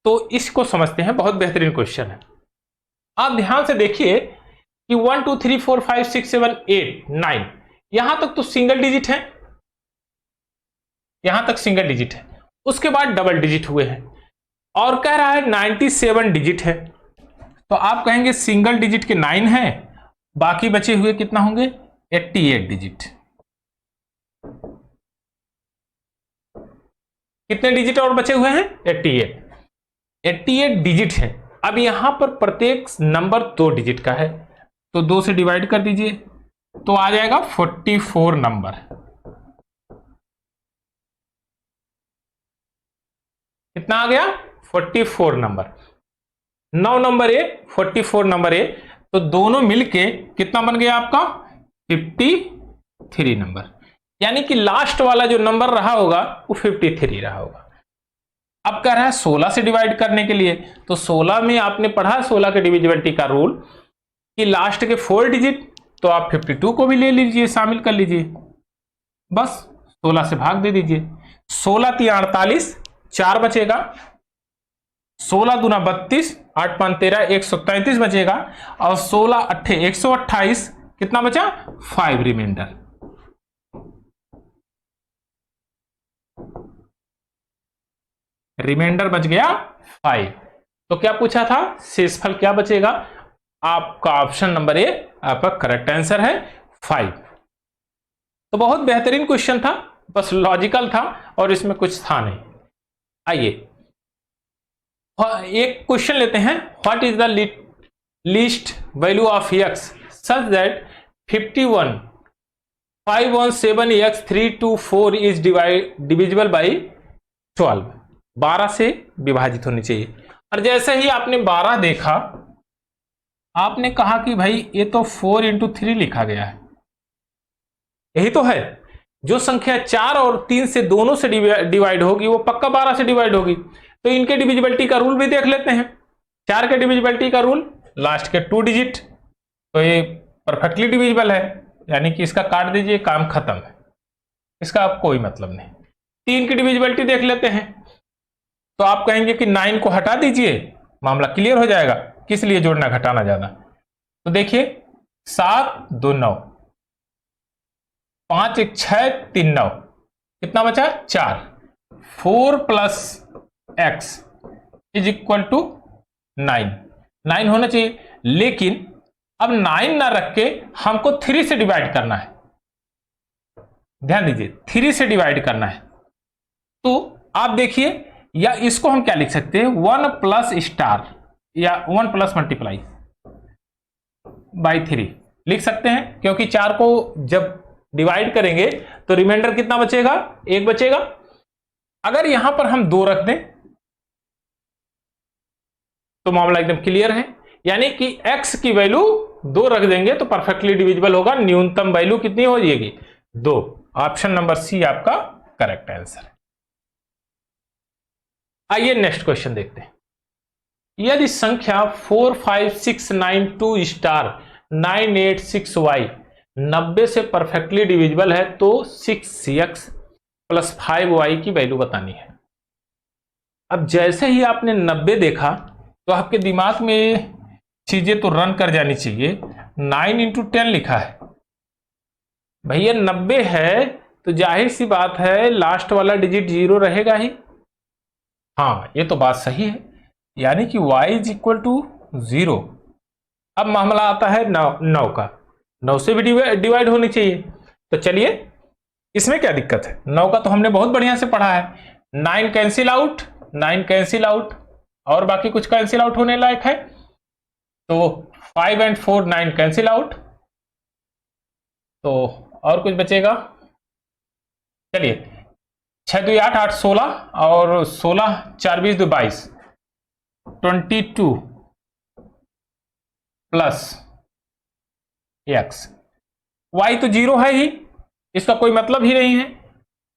तो इसको समझते हैं, बहुत बेहतरीन क्वेश्चन है। आप ध्यान से देखिए कि 1 2 3 4 5 6 7 8 9, यहां तक तो सिंगल डिजिट है, यहां तक सिंगल डिजिट है, उसके बाद डबल डिजिट हुए हैं, और कह रहा है 97 डिजिट है। तो आप कहेंगे सिंगल डिजिट के 9 है, बाकी बचे हुए कितना होंगे? 88 डिजिट। कितने डिजिट और बचे हुए हैं? 88 डिजिट है। अब यहां पर प्रत्येक नंबर 2 डिजिट का है, तो 2 से डिवाइड कर दीजिए, तो आ जाएगा 44 नंबर। कितना आ गया? 44 number. 9 number A, 44 number A, तो दोनों मिलके कितना बन गया आपका? 53 नंबर। यानी कि लास्ट वाला जो नंबर रहा होगा वो 53 रहा होगा। अब कह रहा है 16 से डिवाइड करने के लिए, तो 16 में आपने पढ़ा 16 के डिविजिबिलिटी का रूल कि लास्ट के 4 डिजिट, तो आप 52 को भी ले लीजिए, शामिल कर लीजिए, बस 16 से भाग दे दीजिए। 16 × 3 = 48, 4 बचेगा, 16 दूना 32, 8 5 13, 133 बचेगा, और 16 अट्ठे 128, कितना बचा 5 रिमाइंडर। रिमाइंडर बच गया 5। तो क्या पूछा था, शेषफल क्या बचेगा, आपका ऑप्शन नंबर ए आपका करेक्ट आंसर है 5। तो बहुत बेहतरीन क्वेश्चन था, बस लॉजिकल था और इसमें कुछ था नहीं। आइए एक क्वेश्चन लेते हैं, what is the least value of x such that 51 517 x 324 is divisible by 12। 12 से विभाजित होनी चाहिए। और जैसे ही आपने 12 देखा, आपने कहा कि भाई ये तो 4 इंटू 3 लिखा गया है, यही तो है। जो संख्या 4 और 3 से दोनों से डिवाइड होगी वो पक्का 12 से डिवाइड होगी। तो इनके डिविजिबिलिटी का रूल भी देख लेते हैं। 4 के डिविजिबिलिटी का रूल, लास्ट के 2 डिजिट, तो ये परफेक्टली डिविजिबल है, यानी कि इसका काट दीजिए, काम खत्म है, इसका अब कोई मतलब नहीं। 3 की डिविजिबिलिटी देख लेते हैं, तो आप कहेंगे कि 9 को हटा दीजिए, मामला क्लियर हो जाएगा, किस लिए जोड़ना घटाना ज्यादा। तो देखिए 7 2 9, 5 1 6 3 9, कितना बचा 4, 4 plus x is equal to 9। 9 होना चाहिए, लेकिन अब 9 ना रख के हमको 3 से डिवाइड करना है। ध्यान दीजिए 3 से डिवाइड करना है। तो आप देखिए, या इसको हम क्या लिख सकते हैं, 1 प्लस स्टार या 1 प्लस मल्टीप्लाई बाई 3 लिख सकते हैं, क्योंकि 4 को जब डिवाइड करेंगे तो रिमाइंडर कितना बचेगा, 1 बचेगा। अगर यहां पर हम 2 रख दें तो मामला एकदम क्लियर है, यानी कि x की वैल्यू 2 रख देंगे तो परफेक्टली डिविजिबल होगा। न्यूनतम वैल्यू कितनी हो जाएगी 2। ऑप्शन नंबर सी आपका करेक्ट आंसर है। आइए नेक्स्ट क्वेश्चन देखते हैं। यदि संख्या 45692 स्टार 986y 90 से परफेक्टली डिविजिबल है तो 6x प्लस 5y की वैल्यू बतानी है। अब जैसे ही आपने 90 देखा तो आपके दिमाग में चीजें तो रन कर जानी चाहिए। 9 इंटू 10 लिखा है, भैया 90 है तो जाहिर सी बात है लास्ट वाला डिजिट 0 रहेगा ही। हाँ ये तो बात सही है, यानी कि y इज इक्वल टू 0। अब मामला आता है 9 का, 9 से भी डिवाइड होनी चाहिए। तो चलिए इसमें क्या दिक्कत है, 9 का तो हमने बहुत बढ़िया से पढ़ा है। 9 कैंसिल आउट, 9 कैंसिल आउट, और बाकी कुछ कैंसिल आउट होने लायक है, तो 5 एंड 4 9 कैंसिल आउट, तो और कुछ बचेगा। चलिए 6 2 8 8 16 और 16 4 20 2 22 22 प्लस एक्स। वाई तो 0 है ही, इसका कोई मतलब ही नहीं है।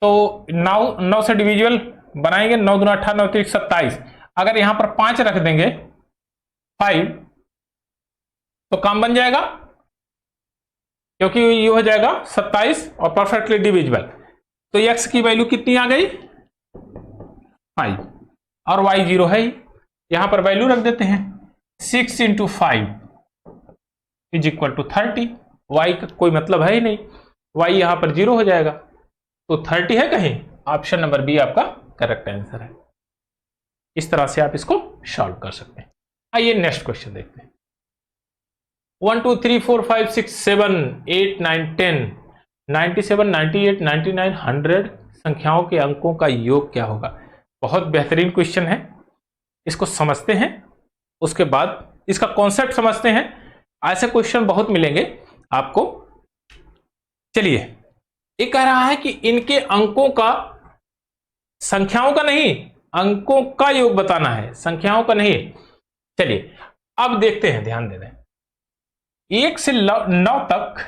तो 9 से डिविजिबल बनाएंगे, 9 दूना 18 9 3 27। अगर यहां पर 5 रख देंगे 5 तो काम बन जाएगा, क्योंकि ये हो जाएगा 27 और परफेक्टली डिविजिबल। तो x की वैल्यू कितनी आ गई 5 और y 0 है ही, यहां पर वैल्यू रख देते हैं 6 into 5 is equal to 30। y का कोई मतलब है ही नहीं, y यहां पर 0 हो जाएगा, तो 30 है कहीं, ऑप्शन नंबर बी आपका करेक्ट आंसर है। इस तरह से आप इसको सॉल्व कर सकते हैं। आइए नेक्स्ट क्वेश्चन देखते हैं। 1 2 3 4 5 6 7 8 9 10 97 98 99 100 संख्याओं के अंकों का योग क्या होगा। बहुत बेहतरीन क्वेश्चन है, इसको समझते हैं, उसके बाद इसका कॉन्सेप्ट समझते हैं। ऐसे क्वेश्चन बहुत मिलेंगे आपको। चलिए, ये कह रहा है कि इनके अंकों का, संख्याओं का नहीं, अंकों का योग बताना है, संख्याओं का नहीं। चलिए अब देखते हैं, ध्यान दे दें। 1 से 9 तक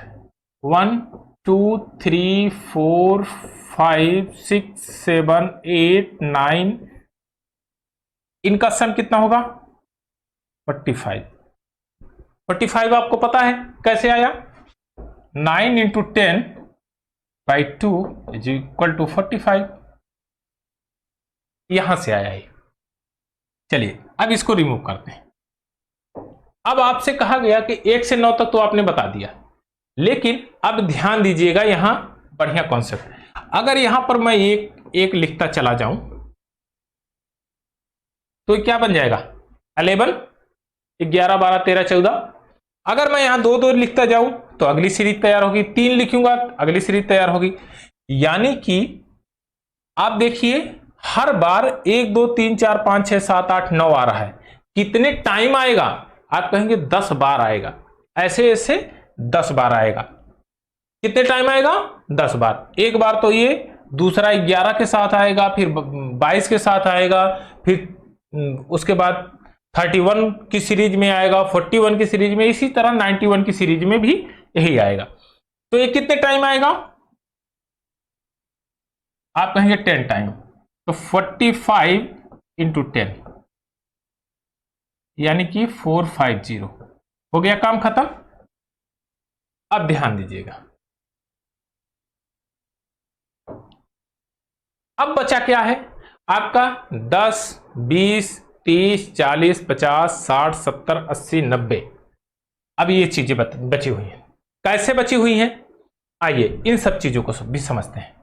1 2 3 4 5 6 7 8 9, इनका सम कितना होगा 45। 45 आपको पता है कैसे आया, 9 into 10 by 2 is equal to 45, यहां से आया है। चलिए अब इसको रिमूव करते हैं। अब आपसे कहा गया कि 1 से 9 तक तो आपने बता दिया, लेकिन अब ध्यान दीजिएगा, यहां बढ़िया कॉन्सेप्ट। अगर यहां पर मैं एक लिखता चला जाऊं तो क्या बन जाएगा 11, 11, 12, 13, 14। अगर मैं यहां 2 2 लिखता जाऊं तो अगली सीरीज तैयार होगी, 3 लिखूंगा अगली सीरीज तैयार होगी। यानी कि आप देखिए हर बार 1 2 3 4 5 6 7 8 9 आ रहा है। कितने टाइम आएगा? आप कहेंगे 10 बार आएगा। ऐसे ऐसे 10 बार आएगा। कितने टाइम आएगा? 10 बार। एक बार तो ये, दूसरा 11 के साथ आएगा, फिर 22 के साथ आएगा, फिर उसके बाद 31 की सीरीज में आएगा, 41 की सीरीज में, इसी तरह 91 की सीरीज में भी यही आएगा। तो ये कितने टाइम आएगा? आप कहेंगे 10 टाइम। तो 45 इंटू 10 यानी कि 450। हो गया काम खत्म। अब ध्यान दीजिएगा, अब बचा क्या है आपका? 10, 20, 30, 40, 50, 60, 70, 80, 90। अब ये चीजें बची हुई हैं। कैसे बची हुई हैं? आइए इन सब चीजों को भी समझते हैं।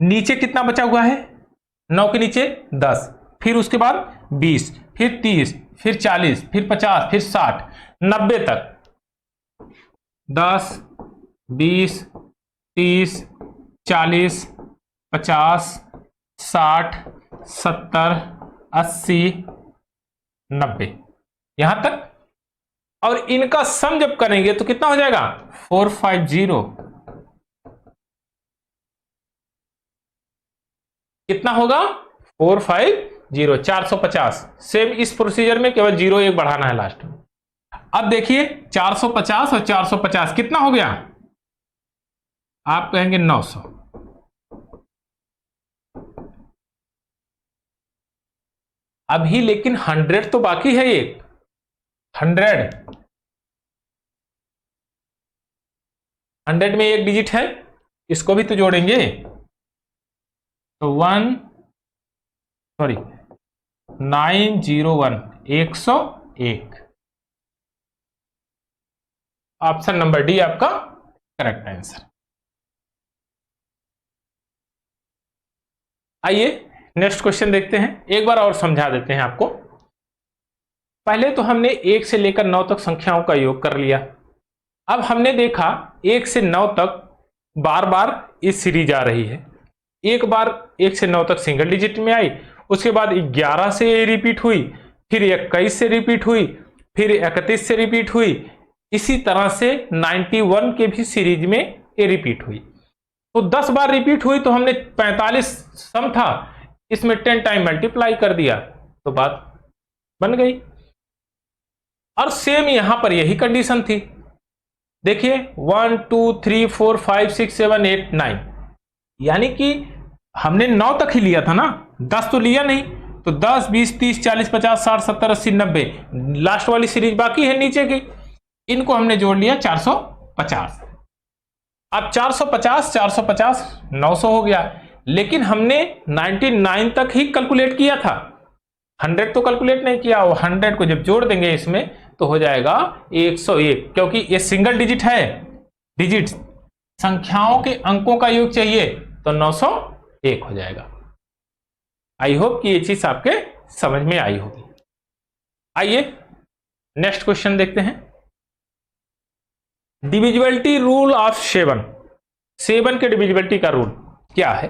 नीचे कितना बचा हुआ है? 9 के नीचे 10, फिर उसके बाद 20, फिर 30, फिर 40, फिर 50, फिर 60, 90 तक। 10, 20, 30, 40, 50, 60, 70, 80, 90 यहां तक। और इनका सम जब करेंगे तो कितना हो जाएगा? 450। कितना होगा? 450, 450। सेम इस प्रोसीजर में केवल 0 1 बढ़ाना है लास्ट में। अब देखिए 450 और 450 कितना हो गया? आप कहेंगे 900। अभी लेकिन 100 तो बाकी है। एक 100 में एक डिजिट है, इसको भी तो जोड़ेंगे। तो 901, 101। ऑप्शन नंबर डी आपका करेक्ट आंसर। आइए नेक्स्ट क्वेश्चन देखते हैं। एक बार और समझा देते हैं आपको। पहले तो हमने 1 से लेकर 9 तक संख्याओं का योग कर लिया। अब हमने देखा 1 से 9 तक बार बार इस सीरीज आ रही है। एक बार 1 से 9 तक सिंगल डिजिट में आई, उसके बाद 11 से रिपीट हुई, फिर 21 से रिपीट हुई, फिर 31 से रिपीट हुई। इसी तरह से 91 के भी सीरीज में ये रिपीट हुई। तो 10 बार रिपीट हुई तो हमने 45 सम था, इसमें 10 टाइम मल्टीप्लाई कर दिया तो बात बन गई। और सेम यहां पर यही कंडीशन थी। देखिए 1 2 3 4 5 6 7 8 9, यानी कि हमने 9 तक ही लिया था ना, 10 तो लिया नहीं। तो 10 20 30 40 50 60 70 80 90 लास्ट वाली सीरीज बाकी है नीचे की, इनको हमने जोड़ लिया 450। अब 450 450 900 हो गया। लेकिन हमने 99 तक ही कैलकुलेट किया था, 100 तो कैलकुलेट नहीं किया। वो 100 को जब जोड़ देंगे इसमें तो हो जाएगा 101, क्योंकि ये सिंगल डिजिट है। डिजिट संख्याओं के अंकों का योग चाहिए तो 901 हो जाएगा। आई होप कि ये चीज आपके समझ में आई होगी। आइए नेक्स्ट क्वेश्चन देखते हैं। डिविजिबिलिटी रूल ऑफ 7 के डिविजिबिलिटी का रूल क्या है?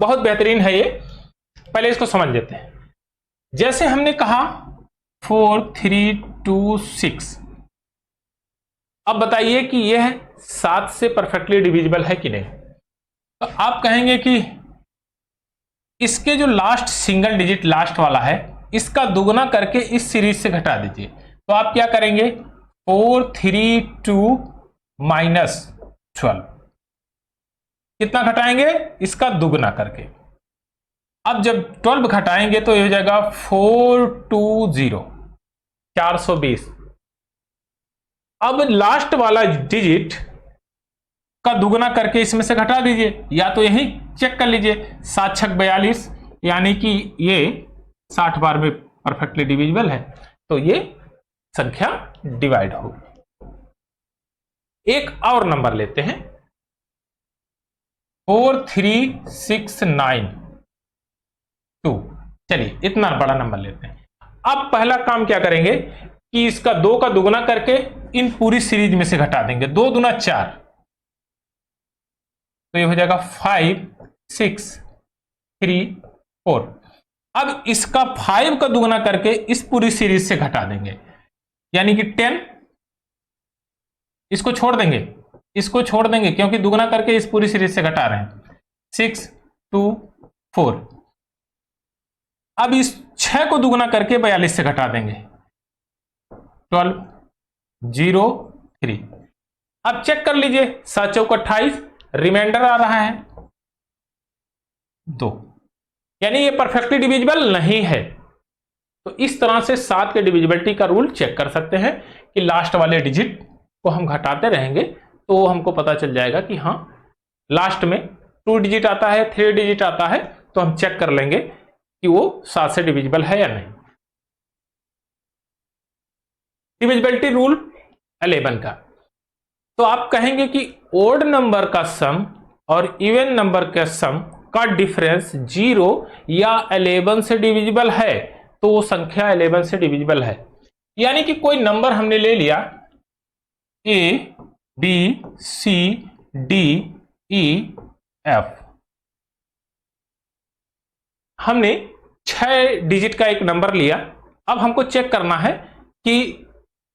बहुत बेहतरीन है ये। पहले इसको समझ लेते हैं। जैसे हमने कहा 4 3 2 6, अब बताइए कि यह 7 से परफेक्टली डिविजिबल है कि नहीं। तो आप कहेंगे कि इसके जो लास्ट सिंगल डिजिट लास्ट वाला है, इसका दुगना करके इस सीरीज से घटा दीजिए। तो आप क्या करेंगे? 4 3 2 -12। कितना घटाएंगे? इसका दुगना करके। अब जब 12 घटाएंगे तो ये हो जाएगा 420, 420। अब लास्ट वाला डिजिट का दुगना करके इसमें से घटा दीजिए, या तो यही चेक कर लीजिए 7 6 42, यानी कि ये 60 बार में परफेक्टली डिविजिबल है, तो ये संख्या डिवाइड होगी। एक और नंबर लेते हैं 43692। चलिए इतना बड़ा नंबर लेते हैं। अब पहला काम क्या करेंगे कि इसका 2 का दुगुना करके इन पूरी सीरीज में से घटा देंगे। 2 दूना 4, तो ये हो जाएगा 5 6 3 4। अब इसका 5 का दुगुना करके इस पूरी सीरीज से घटा देंगे, यानी कि 10। इसको छोड़ देंगे, इसको छोड़ देंगे क्योंकि दुगुना करके इस पूरी सीरीज से घटा रहे हैं। 6 2 4। अब इस 6 को दुगुना करके 42 से घटा देंगे। 12 0 3। अब चेक कर लीजिए, 7 चौक 28, रिमाइंडर आ रहा है 2, यानी ये परफेक्टली डिविजिबल नहीं है। तो इस तरह से 7 के डिविजिबिलिटी का रूल चेक कर सकते हैं कि लास्ट वाले डिजिट को हम घटाते रहेंगे तो हमको पता चल जाएगा कि हाँ लास्ट में 2 डिजिट आता है, 3 डिजिट आता है, तो हम चेक कर लेंगे कि वो 7 से डिविजिबल है या नहीं। डिविजिबिलिटी रूल 11 का, तो आप कहेंगे कि ओड नंबर का सम और इवन नंबर के सम का डिफरेंस 0 या 11 से डिविजिबल है, तो वो संख्या 11 से डिविजिबल है। यानी कि कोई नंबर हमने ले लिया A B C D E F, हमने 6 डिजिट का एक नंबर लिया। अब हमको चेक करना है कि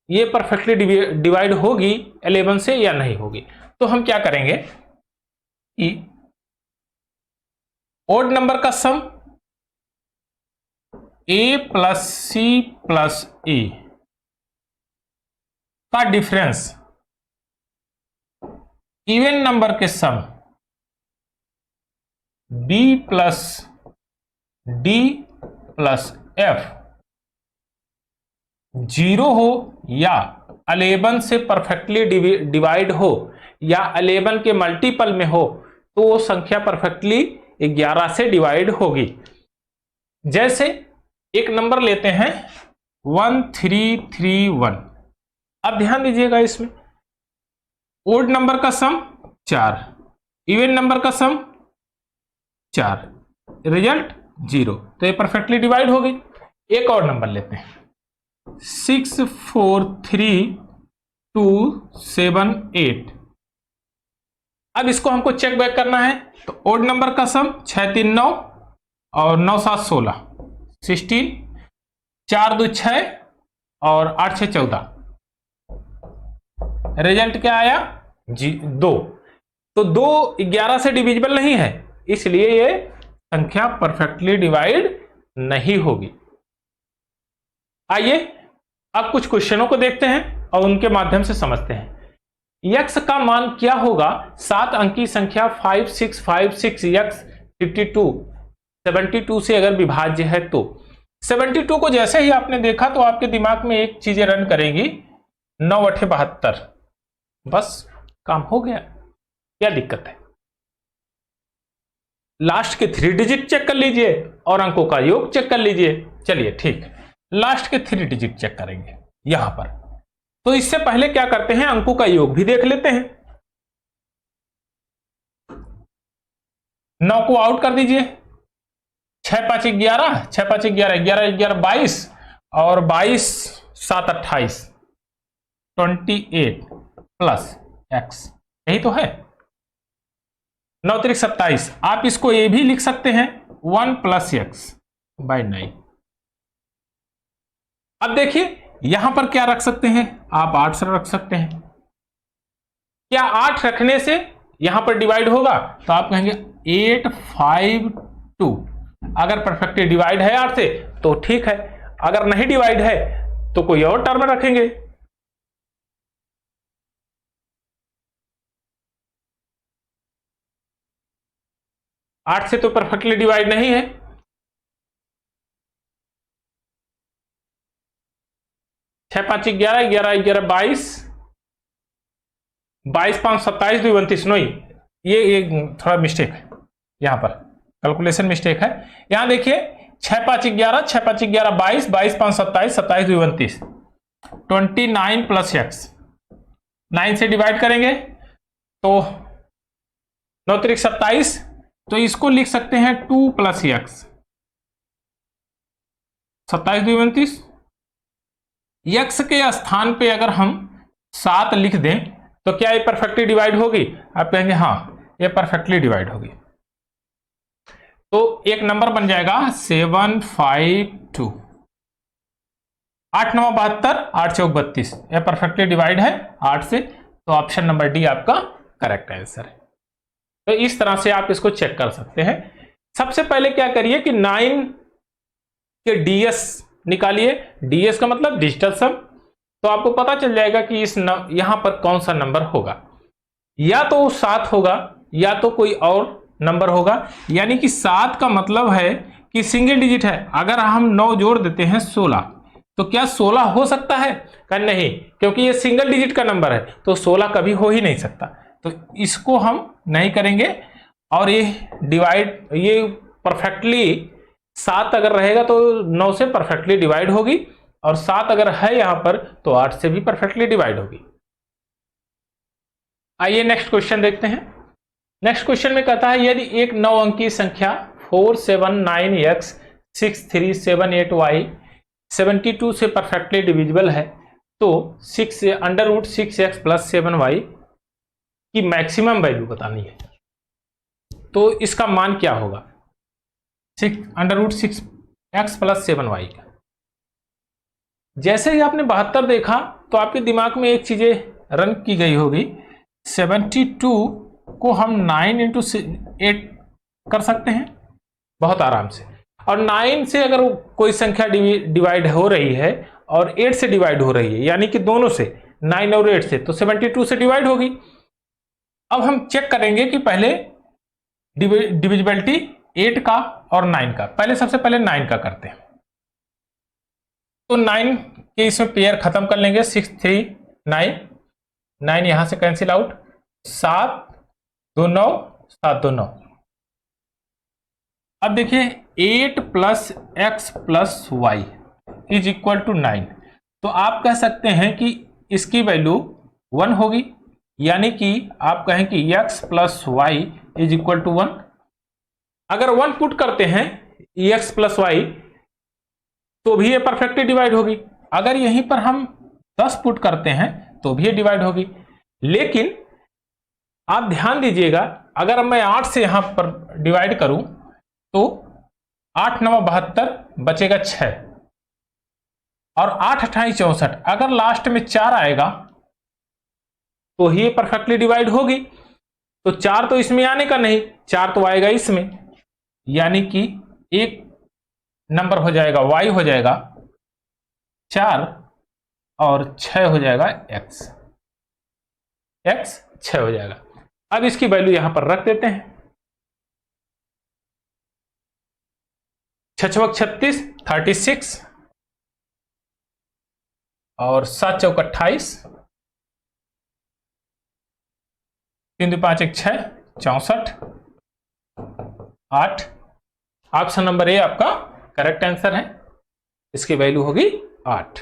ये परफेक्टली डिवाइड होगी 11 से या नहीं होगी। तो हम क्या करेंगे कि ओड नंबर का सम A plus C plus A का डिफरेंस इवन नंबर के सम B plus D plus F 0 हो या 11 से परफेक्टली डिवाइड हो या 11 के मल्टीपल में हो, तो वो संख्या परफेक्टली 11 से डिवाइड होगी। जैसे एक नंबर लेते हैं 1331। अब ध्यान दीजिएगा, इसमें ओड नंबर का सम 4, इवन नंबर का सम 4, रिजल्ट 0, तो ये परफेक्टली डिवाइड होगी। एक और नंबर लेते हैं 643278। अब इसको हमको चेक बैक करना है, तो ओड नंबर का सम 639 और 9 7 16 16, 4 2 6 और 8 6 14। रिजल्ट क्या आया? 2। तो 2 11 से डिविजिबल नहीं है, इसलिए ये संख्या परफेक्टली डिवाइड नहीं होगी। आइए अब कुछ क्वेश्चनों को देखते हैं और उनके माध्यम से समझते हैं। यक्स का मान क्या होगा 7 अंकी संख्या 5656 यक्स 72 से अगर विभाज्य है तो। 72 को जैसे ही आपने देखा तो आपके दिमाग में एक चीजें रन करेंगी, 9 8 72, बस काम हो गया। क्या दिक्कत है? लास्ट के 3 डिजिट चेक कर लीजिए और अंकों का योग चेक कर लीजिए। चलिए ठीक है, लास्ट के 3 डिजिट चेक करेंगे यहां पर। तो इससे पहले क्या करते हैं, अंकों का योग भी देख लेते हैं। 9 को आउट कर दीजिए, 6 5 11, 6 5 11, 11 11 22 और 22 7 28, 28 प्लस एक्स, यही तो है। 9 3 27। आप इसको ये भी लिख सकते हैं 1 प्लस एक्स बाई 9। अब देखिए यहां पर क्या रख सकते हैं, आप 8 से रख सकते हैं। क्या 8 रखने से यहां पर डिवाइड होगा? तो आप कहेंगे 852। अगर परफेक्टली डिवाइड है 8 से तो ठीक है, अगर नहीं डिवाइड है तो कोई और टर्म रखेंगे। आठ से तो परफेक्टली डिवाइड नहीं है। छह 5 11, 11 11 22, 22 5 27 2 29। नहीं, ये थोड़ा मिस्टेक है, यहां पर कैलकुलेशन मिस्टेक है। यहां देखिए 6 5 11, 6 5 11 22, 22 5 27, 27 2 29, 29 प्लस एक्स, 9 से डिवाइड करेंगे तो 9 3 27, तो इसको लिख सकते हैं 2 प्लस एक्स, 27 2 29। एक्स के स्थान पे अगर हम 7 लिख दें तो क्या ये परफेक्टली डिवाइड होगी? आप कहेंगे हाँ ये परफेक्टली डिवाइड होगी। तो एक नंबर बन जाएगा 752। 8 9 72, 8 6 32, यह परफेक्टली डिवाइड है 8 से, तो ऑप्शन नंबर डी आपका करेक्ट आंसर है। तो इस तरह से आप इसको चेक कर सकते हैं। सबसे पहले क्या करिए कि 9 के डीएस निकालिए, डीएस का मतलब डिजिटल सम, तो आपको पता चल जाएगा कि इस यहां पर कौन सा नंबर होगा, या तो 7 होगा या तो कोई और नंबर होगा। यानी कि 7 का मतलब है कि सिंगल डिजिट है। अगर हम 9 जोड़ देते हैं 16, तो क्या 16 हो सकता है? क्या नहीं, क्योंकि ये सिंगल डिजिट का नंबर है तो 16 कभी हो ही नहीं सकता, तो इसको हम नहीं करेंगे। और ये डिवाइड, ये परफेक्टली 7 अगर रहेगा तो 9 से परफेक्टली डिवाइड होगी, और 7 अगर है यहां पर तो 8 से भी परफेक्टली डिवाइड होगी। आइए नेक्स्ट क्वेश्चन देखते हैं। नेक्स्ट क्वेश्चन में कहता है यदि एक 9 अंकीय संख्या 479x 6378y 72 से परफेक्टली डिविजिबल है तो √6x + 7y की मैक्सिमम वैल्यू बतानी है। तो इसका मान क्या होगा? √6x + 7y का। जैसे ही आपने 72 देखा तो आपके दिमाग में एक चीजें रन की गई होगी, 72 को हम 9 × 8 कर सकते हैं बहुत आराम से, और 9 से अगर कोई संख्या डिवाइड हो रही है और 8 से डिवाइड हो रही है, यानी कि दोनों से 9 और 8 से, तो 72 से डिवाइड होगी। अब हम चेक करेंगे कि पहले डिविजिबिलिटी 8 का और 9 का। पहले सबसे पहले 9 का करते हैं, तो 9 के इसमें पेयर खत्म कर लेंगे, 6 3 9, 9 यहां से कैंसिल आउट, 7 2 9, 7 2 9। अब देखिए 8 + x + y = 9, तो आप कह सकते हैं कि इसकी वैल्यू 1 होगी, यानी कि आप कहें कि x + y = 1। अगर 1 पुट करते हैं x + y तो भी ये परफेक्टली डिवाइड होगी। अगर यहीं पर हम 10 पुट करते हैं तो भी ये डिवाइड होगी। लेकिन आप ध्यान दीजिएगा, अगर मैं 8 से यहां पर डिवाइड करूं तो 8 9 72, बचेगा 6, और 8 28 64, अगर लास्ट में 4 आएगा तो ही ये परफेक्टली डिवाइड होगी। तो 4 तो इसमें आने का नहीं, 4 तो आएगा इसमें, यानी कि एक नंबर हो जाएगा y हो जाएगा 4 और 6 हो जाएगा x 6 हो जाएगा। अब इसकी वैल्यू यहां पर रख देते हैं, 6 6 36 36, और 7 4 28, 3 2 5 1 6 64, 8। ऑप्शन नंबर ए आपका करेक्ट आंसर है, इसकी वैल्यू होगी 8।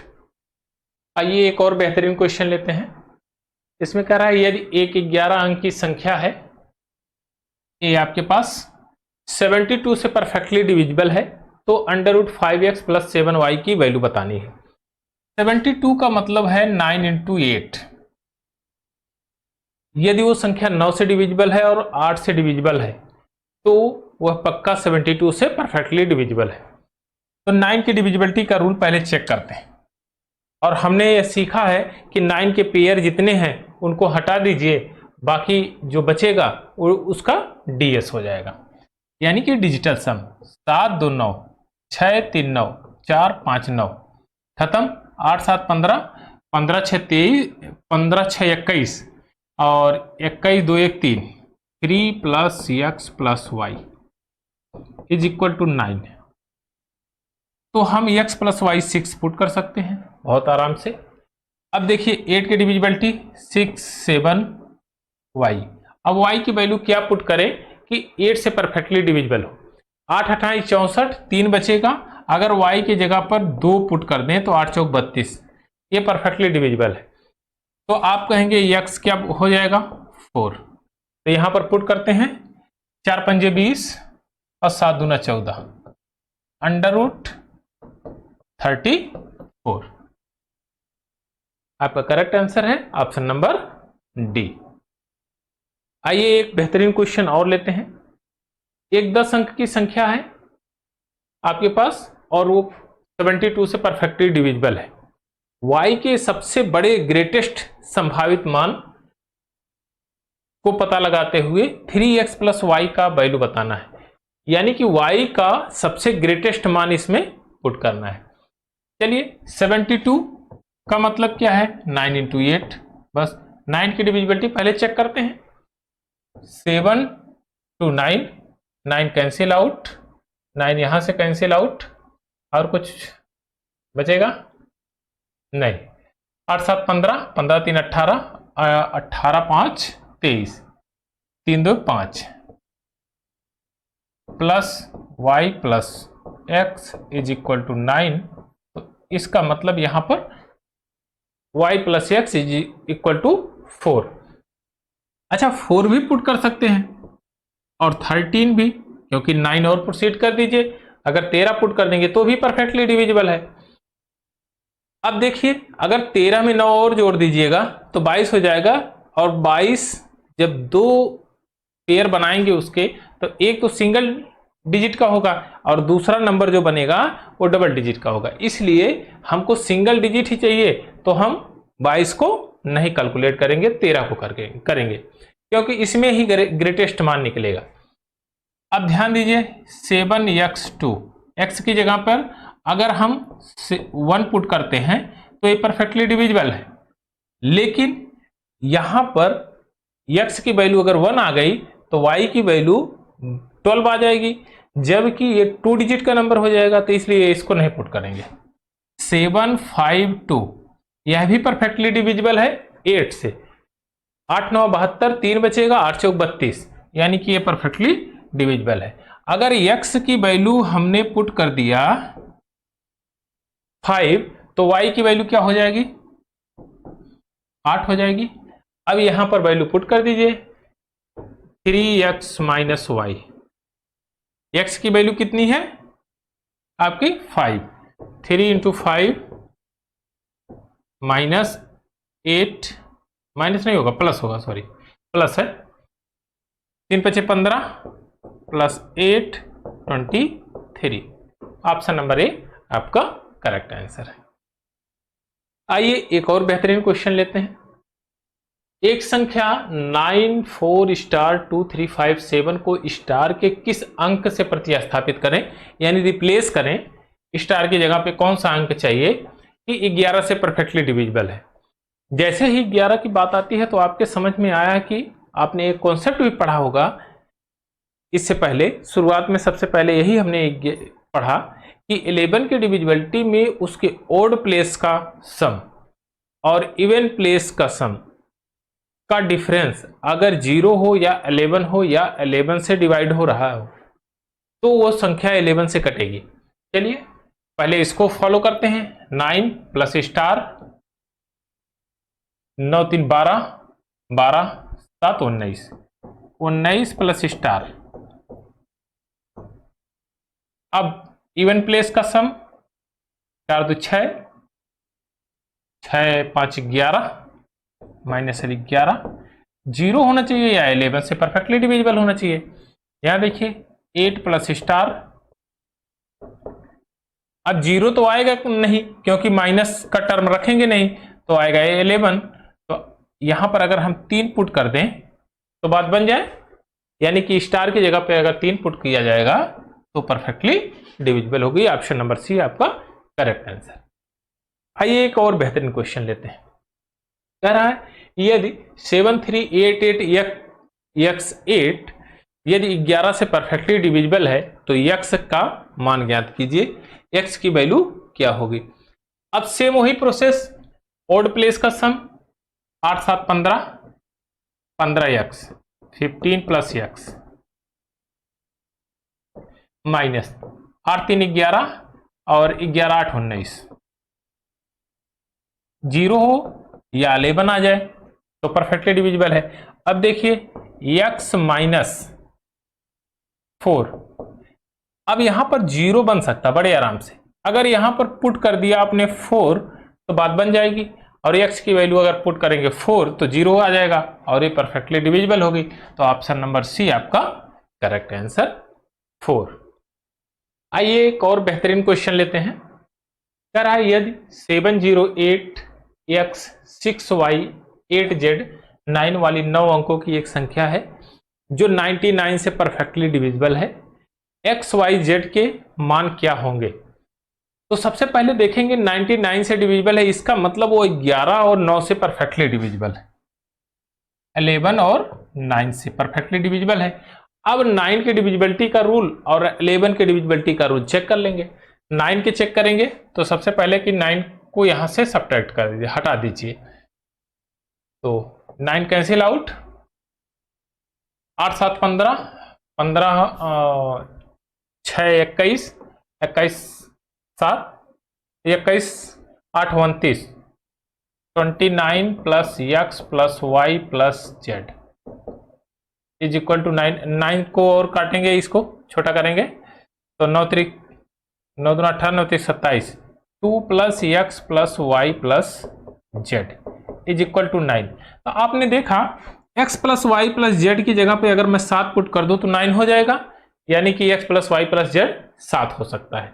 आइए एक और बेहतरीन क्वेश्चन लेते हैं। इसमें कह रहा है यदि एक 11 अंक की संख्या है, ये आपके पास 72 से परफेक्टली डिविजिबल है, तो √5x + 7y की वैल्यू बतानी है। 72 का मतलब है 9 × 8। यदि वो संख्या 9 से डिविजिबल है और 8 से डिविजिबल है तो वह पक्का 72 से परफेक्टली डिविजिबल है। तो 9 की डिविजिबिलिटी का रूल पहले चेक करते हैं, और हमने यह सीखा है कि 9 के पेयर जितने हैं उनको हटा दीजिए, बाकी जो बचेगा उसका डीएस हो जाएगा, यानी कि डिजिटल सम। 7 2 9, 6 3 9, 4 5 9, खत्म। 8 7 15, 15 6 23, 15 6 21, और 21 2 1 3, 3 + x + y = 9। तो हम x + y 6 पुट कर सकते हैं बहुत आराम से। अब देखिए 8 की डिविजिबिलिटी 6 7 y। अब y की वैल्यू क्या पुट करें कि 8 से परफेक्टली डिविजिबल हो। 8 अठाई 64, 3 बचेगा। अगर y की जगह पर 2 पुट कर दें तो 8 चौक 32, ये परफेक्टली डिविजिबल है। तो आप कहेंगे x क्या हो जाएगा 4, तो यहां पर पुट करते हैं 4 पंजे 20 और 7 दूना 14, अंडर रूट 34। आपका करेक्ट आंसर है ऑप्शन नंबर डी। आइए एक बेहतरीन क्वेश्चन और लेते हैं। एक 10 अंक की संख्या है आपके पास और वो 72 से परफेक्टली डिविजिबल है। y के सबसे बड़े ग्रेटेस्ट संभावित मान को पता लगाते हुए 3x प्लस वाई का वैल्यू बताना है, यानी कि y का सबसे ग्रेटेस्ट मान इसमें पुट करना है। चलिए 72 का मतलब क्या है 9 इंटू 8, बस 9 की डिविजिबिलिटी पहले चेक करते हैं। 7 टू 9, 9 कैंसिल आउट, 9 यहां से कैंसिल आउट, और कुछ बचेगा नहीं। 8 7 15, 15 3 18, 18 5 23, 3 2 5, plus y plus x is equal to 9। तो इसका मतलब यहां पर y plus x is equal to 4। अच्छा 4 भी पुट कर सकते हैं और 13 भी, क्योंकि 9 और प्रोसीड कर दीजिए। अगर 13 पुट कर देंगे तो भी परफेक्टली डिविजिबल है। अब देखिए अगर 13 में 9 और जोड़ दीजिएगा तो 22 हो जाएगा, और 22 जब 2 पेयर बनाएंगे उसके, तो एक तो सिंगल डिजिट का होगा और दूसरा नंबर जो बनेगा वो डबल डिजिट का होगा। इसलिए हमको सिंगल डिजिट ही चाहिए, तो हम 22 को नहीं कैलकुलेट करेंगे, 13 को करके करेंगे, क्योंकि इसमें ही ग्रेटेस्ट मान निकलेगा। अब ध्यान दीजिए 7x2, x की जगह पर अगर हम 1 पुट करते हैं तो ये परफेक्टली डिविजिबल है, लेकिन यहां पर x की वैल्यू अगर 1 आ गई तो y की वैल्यू 12 आ जाएगी, जबकि ये 2 डिजिट का नंबर हो जाएगा, तो इसलिए इसको नहीं पुट करेंगे। 752 यह भी परफेक्टली डिविजिबल है 8 से। 8 9 72, 3 बचेगा, 8 चौक 32, यानी कि ये परफेक्टली डिविजिबल है। अगर x की वैल्यू हमने पुट कर दिया 5, तो y की वैल्यू क्या हो जाएगी 8 हो जाएगी। अब यहां पर वैल्यू पुट कर दीजिए 3x माइनस वाई, x की वैल्यू कितनी है आपकी 5, 3 इंटू 5 माइनस 8, माइनस नहीं होगा प्लस होगा, सॉरी प्लस है, 3 पचे 15 प्लस 8 23। ऑप्शन नंबर ए आपका करेक्ट आंसर है। आइए एक और बेहतरीन क्वेश्चन लेते हैं। एक संख्या 9 4 स्टार 2 3 5 7 को स्टार के किस अंक से प्रतिस्थापित करें, यानी रिप्लेस करें, स्टार की जगह पे कौन सा अंक चाहिए कि 11 से परफेक्टली डिविजिबल है। जैसे ही 11 की बात आती है तो आपके समझ में आया कि आपने एक कॉन्सेप्ट भी पढ़ा होगा इससे पहले। शुरुआत में सबसे पहले यही हमने पढ़ा कि 11 की डिविजिबिलिटी में उसके ओड प्लेस का सम और इवन प्लेस का सम का डिफरेंस अगर 0 हो या 11 हो या 11 से डिवाइड हो रहा हो तो वो संख्या 11 से कटेगी। चलिए पहले इसको फॉलो करते हैं। 9 प्लस स्टार, 9 3 12, 12 7 19, 19 प्लस स्टार। अब इवन प्लेस का सम 4 2 6, 6 5 11 माइनस 11, 0 होना चाहिए या 11 से परफेक्टली डिविजिबल होना चाहिए। यहां देखिए 8 प्लस स्टार, अब 0 तो आएगा नहीं क्योंकि माइनस का टर्म रखेंगे नहीं, तो आएगा 11। तो यहां पर अगर हम 3 पुट कर दें तो बात बन जाए, यानी कि स्टार की जगह पे अगर 3 पुट किया जाएगा तो परफेक्टली डिविजिबल होगी। ऑप्शन नंबर सी आपका करेक्ट आंसर। आइए एक और बेहतरीन क्वेश्चन लेते हैं। कह रहा है यदि 7388x8 यदि 11 से परफेक्टली डिविजिबल है तो x का मान ज्ञात कीजिए, x की वैल्यू क्या होगी। अब सेम वही प्रोसेस, ओड प्लेस का सम 8 7 15, 15x 15 प्लस x माइनस 8 3 11 और 11 8 19, 0 हो या 11 आ जाए तो परफेक्टली डिविजिबल है। अब देखिए x माइनस 4, अब यहां पर 0 बन सकता बड़े आराम से। अगर यहां पर पुट कर दिया आपने 4 तो बात बन जाएगी, और x की वैल्यू अगर पुट करेंगे 4 तो 0 आ जाएगा और ये परफेक्टली डिविजिबल होगी। तो ऑप्शन नंबर सी आपका करेक्ट आंसर 4। आइए एक और बेहतरीन क्वेश्चन लेते हैं। कह रहा है यदि 708x 6y 8z 9 वाली 9 अंकों की एक संख्या है जो 99 से परफेक्टली डिविजिबल है, x y z के मान क्या होंगे? तो सबसे पहले देखेंगे 99 से डिविजिबल है, इसका मतलब वो 11 और 9 से परफेक्टली डिविजिबल है, 11 और 9 से परफेक्टली डिविजिबल है। अब 9 के डिविजिबिलिटी का रूल और 11 के डिविजिबिलिटी का रूल चेक कर लेंगे। 9 के चेक करेंगे तो सबसे पहले कि 9 को यहां से सब्ट्रैक्ट कर दीजिए, हटा दीजिए, तो 9 cancel out, 8 7 15, 15 6 21, 21 7 21 8 29, 29 plus x plus y plus z is equal to 9। 9 को और काटेंगे, इसको छोटा करेंगे तो 9 3 9 2 18 9 3 27, 2 plus x plus y plus z is equal to 9। तो आपने देखा x plus y plus z की जगह पे अगर मैं 7 पुट कर दूं तो 9 हो जाएगा, यानी कि x plus y plus z 7 हो सकता है।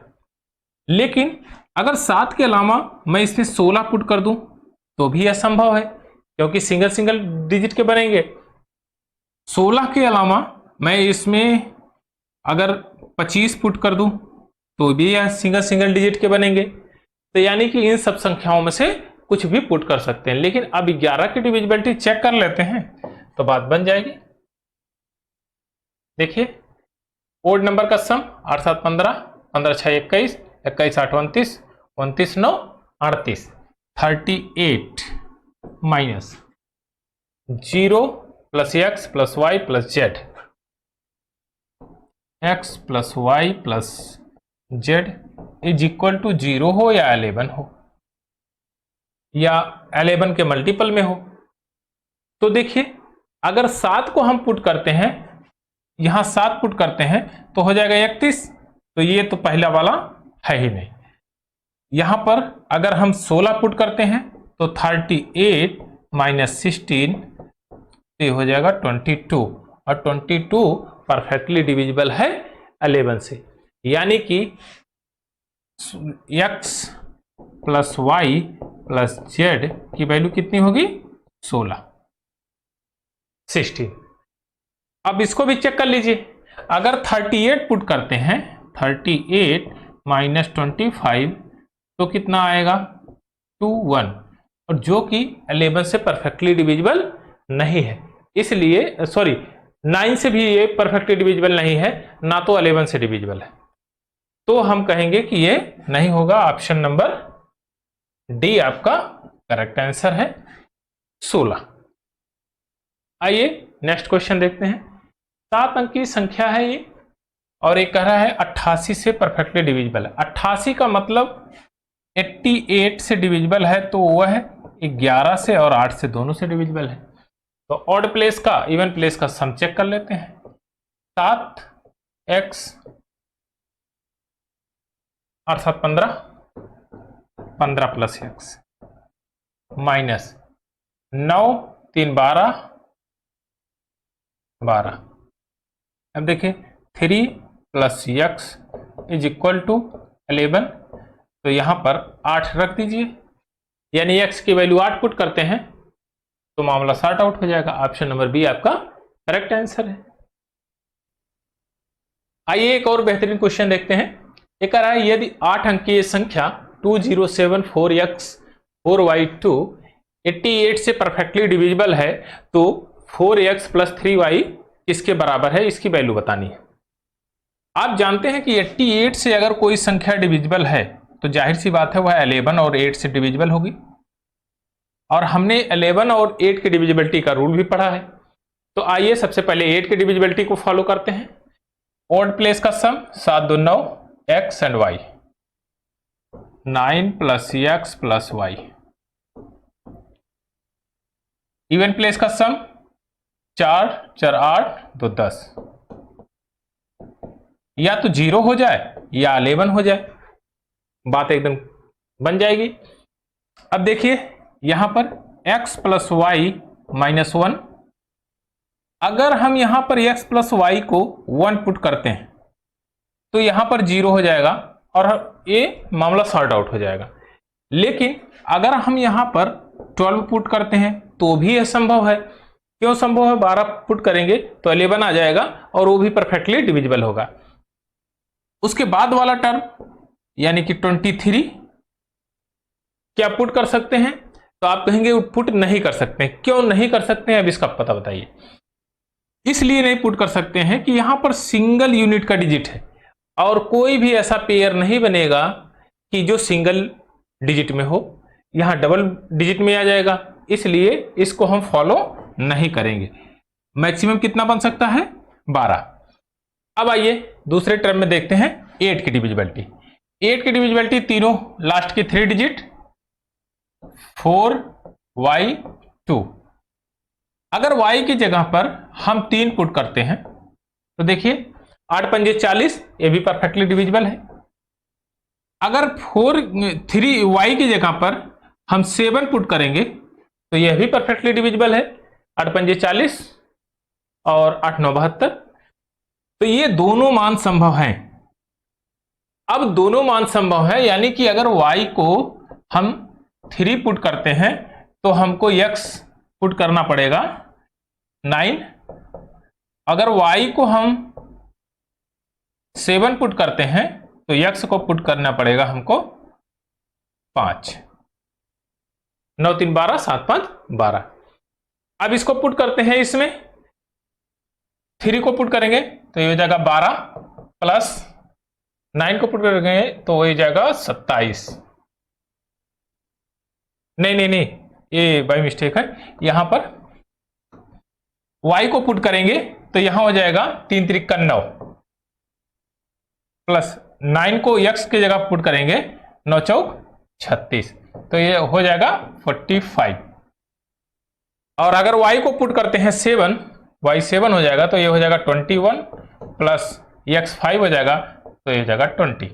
लेकिन अगर 7 के अलावा मैं इसमें 16 पुट कर दूं तो भी असंभव है, क्योंकि सिंगल सिंगल डिजिट के बनेंगे। 16 के अलावा मैं इसमें अगर 25 पुट कर दूं तो भी यह सिंगल सिंगल डिजिट के बनेंगे। तो यानी कि इन सब संख्याओं में से कुछ भी पुट कर सकते हैं। लेकिन अब 11 की डिविजिबिलिटी चेक कर लेते हैं तो बात बन जाएगी। देखिए ओड नंबर का सम 8 7 15, 15 6 21, 21 8 29, 29 9 38, 38 minus 0 plus x plus y plus z, x plus y plus z is equal to 0 हो या 11 हो या 11 के मल्टीपल में हो। तो देखिए अगर 7 को हम पुट करते हैं, यहां 7 पुट करते हैं तो हो जाएगा 31, तो ये तो पहला वाला है ही नहीं। यहां पर अगर हम 16 पुट करते हैं तो 38 माइनस 16 तो हो जाएगा 22, और 22 परफेक्टली डिविजिबल है 11 से, यानी कि x plus y plus z की वैल्यू कितनी होगी 16 अब इसको भी चेक कर लीजिए। अगर 38 पुट करते हैं, 38 माइनस 25 तो कितना आएगा 21, और जो कि 11 से परफेक्टली डिविजिबल नहीं है, इसलिए सॉरी 9 से भी ये परफेक्टली डिविजिबल नहीं है, ना तो 11 से डिविजिबल है। तो हम कहेंगे कि ये नहीं होगा, ऑप्शन नंबर डी आपका करेक्ट आंसर है 16। आइए नेक्स्ट क्वेश्चन देखते हैं। 7 अंक की संख्या है ये, और एक कह रहा है 88 से परफेक्टली डिविजिबल है। 88 का मतलब 88 से डिविजिबल है, तो वह 11 से और 8 से दोनों से डिविजिबल है। तो ऑड प्लेस का इवन प्लेस का सम चेक कर लेते हैं। 7x 8 7 15, 15 plus x minus 9 3 12 12। अब देखिए 3 plus x is equal to 11, तो यहां पर 8 रख दीजिए, यानी x की वैल्यू 8 पुट करते हैं तो मामला सॉर्ट आउट हो जाएगा। ऑप्शन नंबर बी आपका करेक्ट आंसर है। आइए एक और बेहतरीन क्वेश्चन देखते हैं। ये कह रहा है यदि 8 अंकीय संख्या 2074x 4y2 88 से परफेक्टली डिविजिबल है तो 4x प्लस 3y किसके बराबर है, इसकी वैल्यू बतानी है। आप जानते हैं कि 88 से अगर कोई संख्या डिविजिबल है तो जाहिर सी बात है वह 11 और 8 से डिविजिबल होगी, और हमने 11 और 8 की डिविजिबिलिटी का रूल भी पढ़ा है। तो आइए सबसे पहले 8 की डिविजिबिलिटी को फॉलो करते हैं। ओड प्लेस का sum 7 2 9 x and y, 9 plus x plus y. Even place का सम 4 4 8 2 10, या तो 0 हो जाए या 11 हो जाए, बात एकदम बन जाएगी। अब देखिए यहां पर x प्लस वाई माइनस 1, अगर हम यहां पर x प्लस वाई को 1 पुट करते हैं तो यहां पर 0 हो जाएगा और ये मामला सॉर्ट आउट हो जाएगा। लेकिन अगर हम यहां पर 12 पुट करते हैं तो भी यह संभव है। क्यों संभव है? 12 पुट करेंगे तो 11 आ जाएगा और वो भी परफेक्टली डिविजिबल होगा। उसके बाद वाला टर्म यानी कि 23 क्या पुट कर सकते हैं? तो आप कहेंगे पुट नहीं कर सकते। क्यों नहीं कर सकते हैं? अब इसका पता बताइए। इसलिए नहीं पुट कर सकते हैं कि यहां पर सिंगल यूनिट का डिजिट है और कोई भी ऐसा पेयर नहीं बनेगा कि जो सिंगल डिजिट में हो, यहां डबल डिजिट में आ जाएगा, इसलिए इसको हम फॉलो नहीं करेंगे। मैक्सिमम कितना बन सकता है? 12। अब आइए दूसरे टर्म में देखते हैं 8 की डिविजिबिलिटी। 8 की डिविजिबिलिटी तीनों लास्ट के 3 डिजिट 4y2। अगर y की जगह पर हम 3 पुट करते हैं तो देखिए 8 पंजे 40, ये भी परफेक्टली डिविजिबल है। अगर 3y की जगह पर हम 7 पुट करेंगे तो यह भी परफेक्टली डिविजिबल है। 8 पंजे 40 और 8 9 72, तो ये दोनों मान संभव हैं। अब दोनों मान संभव है यानी कि अगर y को हम 3 पुट करते हैं तो हमको x पुट करना पड़ेगा 9, अगर y को हम 7 पुट करते हैं तो x को पुट करना पड़ेगा हमको 5। 9 3 12, 7 5 12। अब इसको पुट करते हैं, इसमें 3 को पुट करेंगे तो ये हो जाएगा 12 प्लस 9 को पुट करेंगे तो हो जाएगा 27। नहीं, ये बाय मिस्टेक है। यहां पर y को पुट करेंगे तो यहां हो जाएगा 3 3 9 प्लस 9 को x की जगह पुट करेंगे 9 चौक 36, तो ये हो जाएगा 45। और अगर y को पुट करते हैं 7, y 7 हो जाएगा तो ये हो जाएगा 21 प्लस x 5 हो जाएगा तो ये हो जाएगा 20,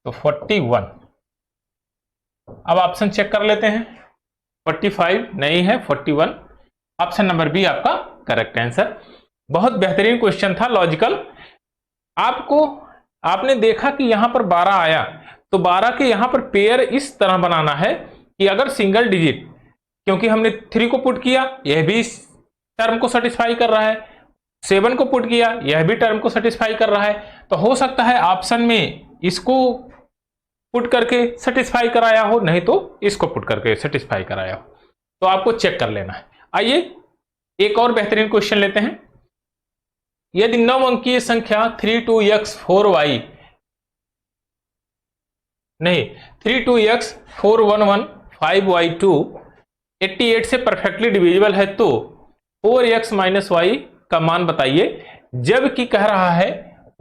तो 41। अब ऑप्शन चेक कर लेते हैं। 45 नहीं है, 41। ऑप्शन नंबर बी आपका करेक्ट आंसर। बहुत बेहतरीन क्वेश्चन था, लॉजिकल। आपने देखा कि यहां पर 12 आया तो 12 के यहां पर पेयर इस तरह बनाना है कि अगर सिंगल डिजिट, क्योंकि हमने 3 को पुट किया यह भी इस टर्म को सेटिस्फाई कर रहा है, 7 को पुट किया यह भी टर्म को सेटिस्फाई कर रहा है, तो हो सकता है ऑप्शन में इसको पुट करके सेटिस्फाई कराया हो, नहीं तो इसको पुट करके सेटिस्फाई कराया हो। तो आपको चेक कर लेना है। आइए एक और बेहतरीन क्वेश्चन लेते हैं। यदि 9 अंकीय संख्या 32x 4y 411 5y2 88 से परफेक्टली डिविजिबल है तो 4x माइनस वाई का मान बताइए, जबकि कह रहा है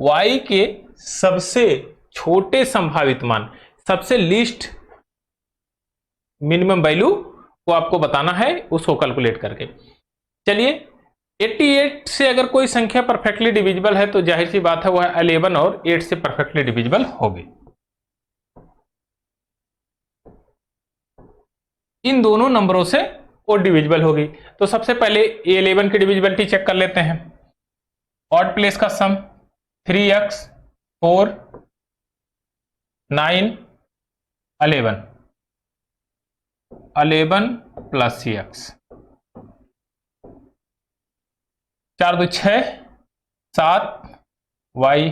y के सबसे छोटे संभावित मान, सबसे लीस्ट मिनिमम वैल्यू को आपको बताना है, उसको कैलकुलेट करके। चलिए 88 से अगर कोई संख्या परफेक्टली डिविजिबल है तो जाहिर सी बात है वह 11 और 8 से परफेक्टली डिविजिबल होगी। इन दोनों नंबरों से वो डिविजिबल होगी। तो सबसे पहले 11 की डिविजिबिलिटी चेक कर लेते हैं। ऑड प्लेस का सम 3x 4 9 11 plus x 4 2 6 7 y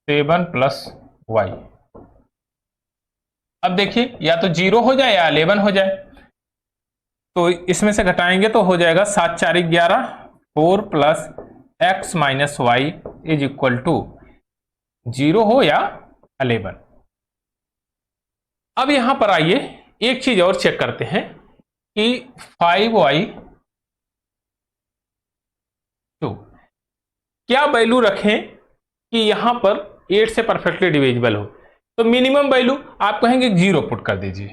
7 plus y। अब देखिए या तो 0 हो जाए या 11 हो जाए, तो इसमें से घटाएंगे तो हो जाएगा 7 4 11 4 plus x minus y is equal to 0 हो या 11। अब यहां पर आइए एक चीज और चेक करते हैं कि 5y2 क्या वैल्यू रखें कि यहां पर 8 से परफेक्टली डिविजिबल हो? तो मिनिमम वैल्यू आप कहेंगे 0 पुट कर दीजिए।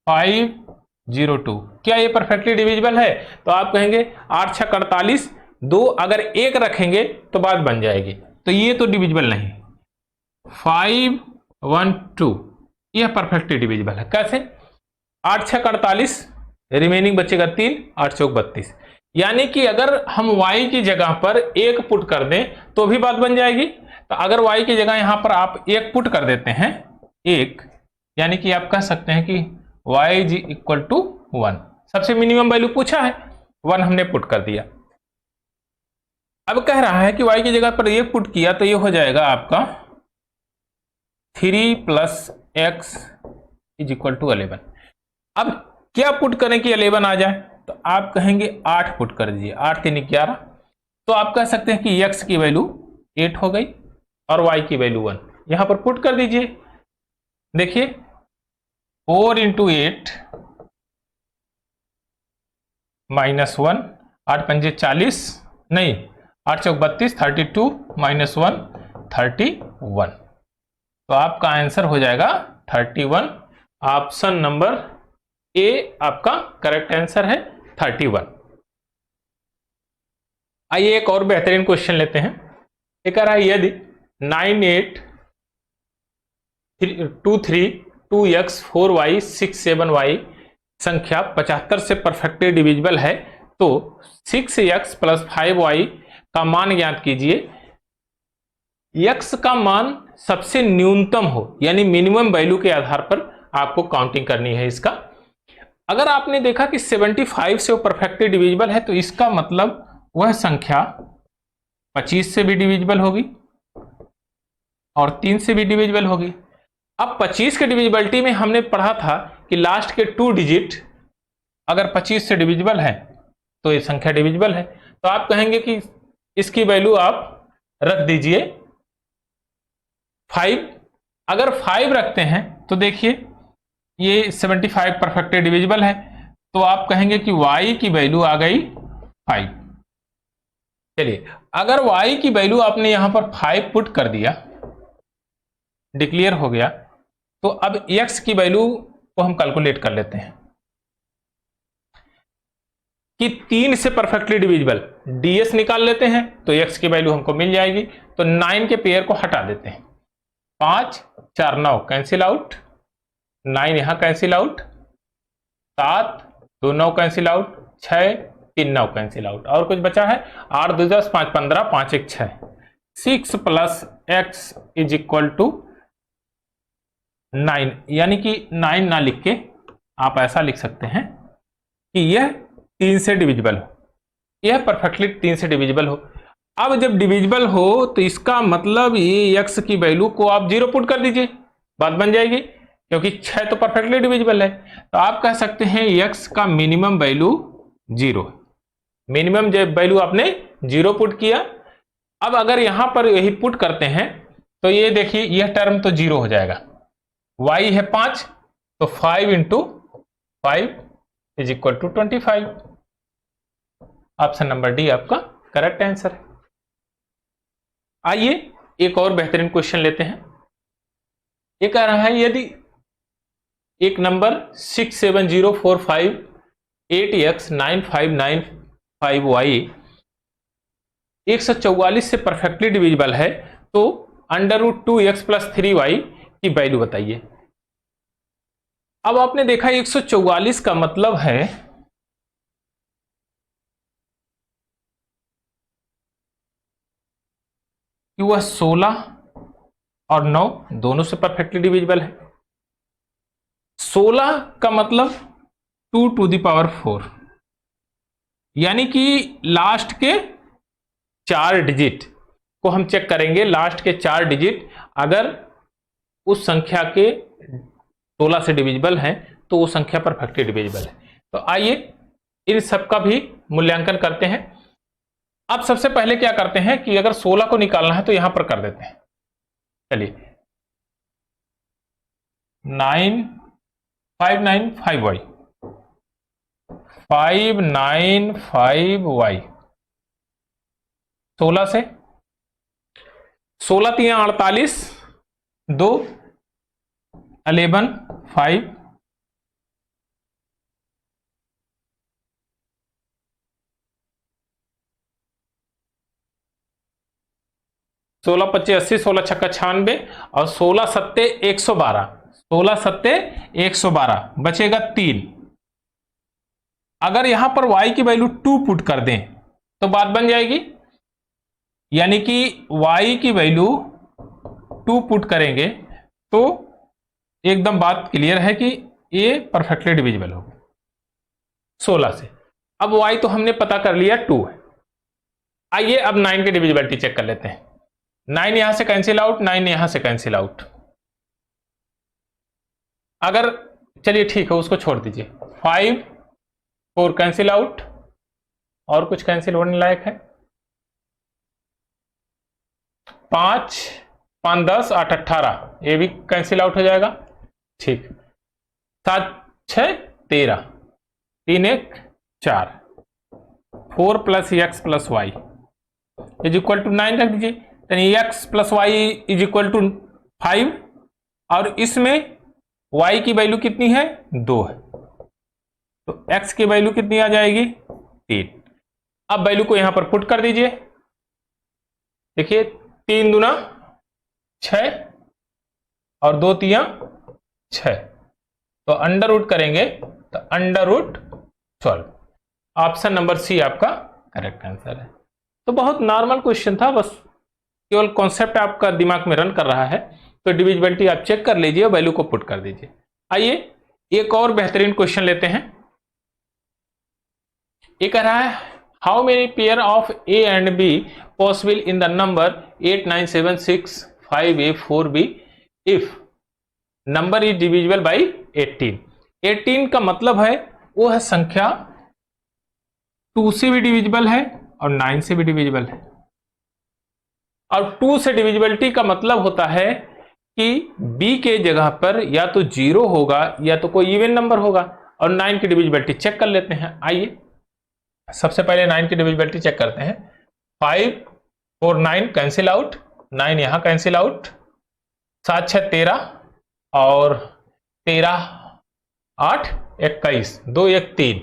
502 क्या ये परफेक्टली डिविजिबल है? तो आप कहेंगे 8 6 48, 2 अगर 1 रखेंगे तो बात बन जाएगी, तो ये तो डिविजिबल नहीं। 512 यह परफेक्टली डिविजिबल है। कैसे? 8 6 48, रिमेनिंग बचेगा 3, 8 चौक 32। यानी कि अगर हम y की जगह पर 1 पुट कर दें तो भी बात बन जाएगी। तो अगर y की जगह यहां पर आप 1 पुट कर देते हैं, 1, यानी कि आप कह सकते हैं कि y इज इक्वल टू 1। सबसे मिनिमम वैल्यू पूछा है, 1 हमने पुट कर दिया। अब कह रहा है कि y की जगह पर 1 पुट किया तो ये हो जाएगा आपका 3 plus x is equal to 11। अब क्या पुट करें कि 11 आ जाए? तो आप कहेंगे 8 पुट कर दीजिए, 8 3 11। तो आप कह सकते हैं कि x की वैल्यू 8 हो गई और y की वैल्यू 1। यहां पर पुट कर दीजिए। देखिए 4 इंटू 8 माइनस 1, 8 पंजे 40, नहीं 8 चौक 32, 32 माइनस 1 31। तो आपका आंसर हो जाएगा 31। ऑप्शन नंबर ए आपका करेक्ट आंसर है 31। आइए एक और बेहतरीन क्वेश्चन लेते हैं। एक कह रहा है यदि 9823 2x4y 6 7y संख्या 75 से परफेक्टली डिविजिबल है तो 6x प्लस 5y का मान ज्ञात कीजिए। x का मान सबसे न्यूनतम हो, यानी मिनिमम वैल्यू के आधार पर आपको काउंटिंग करनी है इसका। अगर आपने देखा कि 75 से वो परफेक्टली डिविजिबल है तो इसका मतलब वह संख्या 25 से भी डिविजिबल होगी और 3 से भी डिविजिबल होगी। अब 25 के डिविजिबिलिटी में हमने पढ़ा था कि लास्ट के 2 डिजिट अगर 25 से डिविजिबल है तो ये संख्या डिविजिबल है। तो आप कहेंगे कि इसकी वैल्यू आप रख दीजिए 5। अगर 5 रखते हैं तो देखिए ये 75 परफेक्टली डिविजिबल है, तो आप कहेंगे कि y की वैल्यू आ गई 5। चलिए अगर y की वैल्यू आपने यहां पर 5 पुट कर दिया, डिक्लेयर हो गया, तो अब x की वैल्यू को हम कैलकुलेट कर लेते हैं कि 3 से परफेक्टली डिविजिबल ds निकाल लेते हैं तो x की वैल्यू हमको मिल जाएगी। तो 9 के पेयर को हटा देते हैं, 5 4 9 कैंसिल आउट, 9 यहां cancel out, 7 2 9 cancel out, 6 3 9 cancel out, और कुछ बचा है 8 2 10 5 15 5 1 6। 6 plus x is equal to 9, यानी कि 9 ना लिख के आप ऐसा लिख सकते हैं कि यह 3 से डिविजिबल हो, यह परफेक्टली 3 से डिविजिबल हो। अब जब डिविजिबल हो तो इसका मतलब ये x की वैल्यू को आप 0 पुट कर दीजिए, बात बन जाएगी, क्योंकि 6 तो परफेक्टली डिविजिबल है। तो आप कह सकते हैं x का मिनिमम वैल्यू 0। मिनिमम जब वैल्यू आपने 0 पुट किया। अब अगर यहां पर यही पुट करते हैं तो ये देखिए यह टर्म तो 0 हो जाएगा, y है 5 तो 5 into 5 is equal to 25। Option number D आपका करेक्ट आंसर है। आइए एक और बेहतरीन क्वेश्चन लेते हैं। ये कह रहा है यदि एक नंबर 67045 8x9595y 144 से परफेक्टली डिविजिबल है तो √2x प्लस 3y की वैल्यू बताइए। अब आपने देखा 144 का मतलब है कि वह 16 और 9 दोनों से परफेक्टली डिविजिबल है। 16 का मतलब 2 टू द पावर 4, यानी कि लास्ट के 4 डिजिट को हम चेक करेंगे। लास्ट के 4 डिजिट अगर उस संख्या के 16 से डिविजिबल है तो वो संख्या परफेक्टली डिविजिबल है। तो आइए इन सब का भी मूल्यांकन करते हैं। अब सबसे पहले क्या करते हैं कि अगर 16 को निकालना है तो यहां पर कर देते हैं। चलिए 595y 595y 16 से 16 3 48, 2 11 5, 16 25 80, 16 छक्का 96 और 16 सत्ते 112, 16 सत्ते 112, बचेगा 3। अगर यहां पर y की वैल्यू 2 पुट कर दें तो बात बन जाएगी, यानी कि y की वैल्यू 2 पुट करेंगे तो एकदम बात क्लियर है कि ये परफेक्टली डिविजिबल होगा 16 से। अब y तो हमने पता कर लिया 2 है। आइए अब 9 की डिविजिबिलिटी चेक कर लेते हैं। 9 यहां से कैंसिल आउट, 9 यहां से कैंसिल आउट। अगर चलिए ठीक है उसको छोड़ दीजिए, 5 4 कैंसिल आउट, और कुछ कैंसिल होने लायक है, 5 5 10 8 18, ये भी कैंसिल आउट हो जाएगा। ठीक, 7 6 13, 3 1 4, 4 plus x plus y is equal to 9 रख दीजिए, यानी x plus y is equal to 5, और इसमें y की वैल्यू कितनी है 2 है, तो x की वैल्यू कितनी आ जाएगी 3। अब वैल्यू को यहां पर पुट कर दीजिए, देखिए 3 दूना 6 और 2 तिया 6, तो अंडर रूट करेंगे तो under root 12। Option number C आपका करेक्ट आंसर है। तो बहुत नॉर्मल क्वेश्चन था, बस केवल कॉन्सेप्ट आपका दिमाग में रन कर रहा है, तो डिविजिबिलिटी आप चेक कर लीजिए, वैल्यू को पुट कर दीजिए। आइए एक और बेहतरीन क्वेश्चन लेते हैं। ये कह रहा है how many pair of A and be possible in the number 8 9 7 6 5 a 4 b if number is divisible by 18। 18 का मतलब है वो है संख्या 2 से भी डिविजिबल है और 9 से भी डिविजिबल है, और 2 से डिविजिबिलिटी का मतलब होता है कि b के जगह पर या तो 0 होगा या तो कोई इवन नंबर होगा। और 9 की डिविजिबिलिटी चेक कर लेते हैं। आइए सबसे पहले 9 की डिविजिबिलिटी चेक करते हैं। 5 4 9 कैंसिल आउट, 9 यहां कैंसिल आउट, 7 6 13 और 13 8 21, 2 1 3,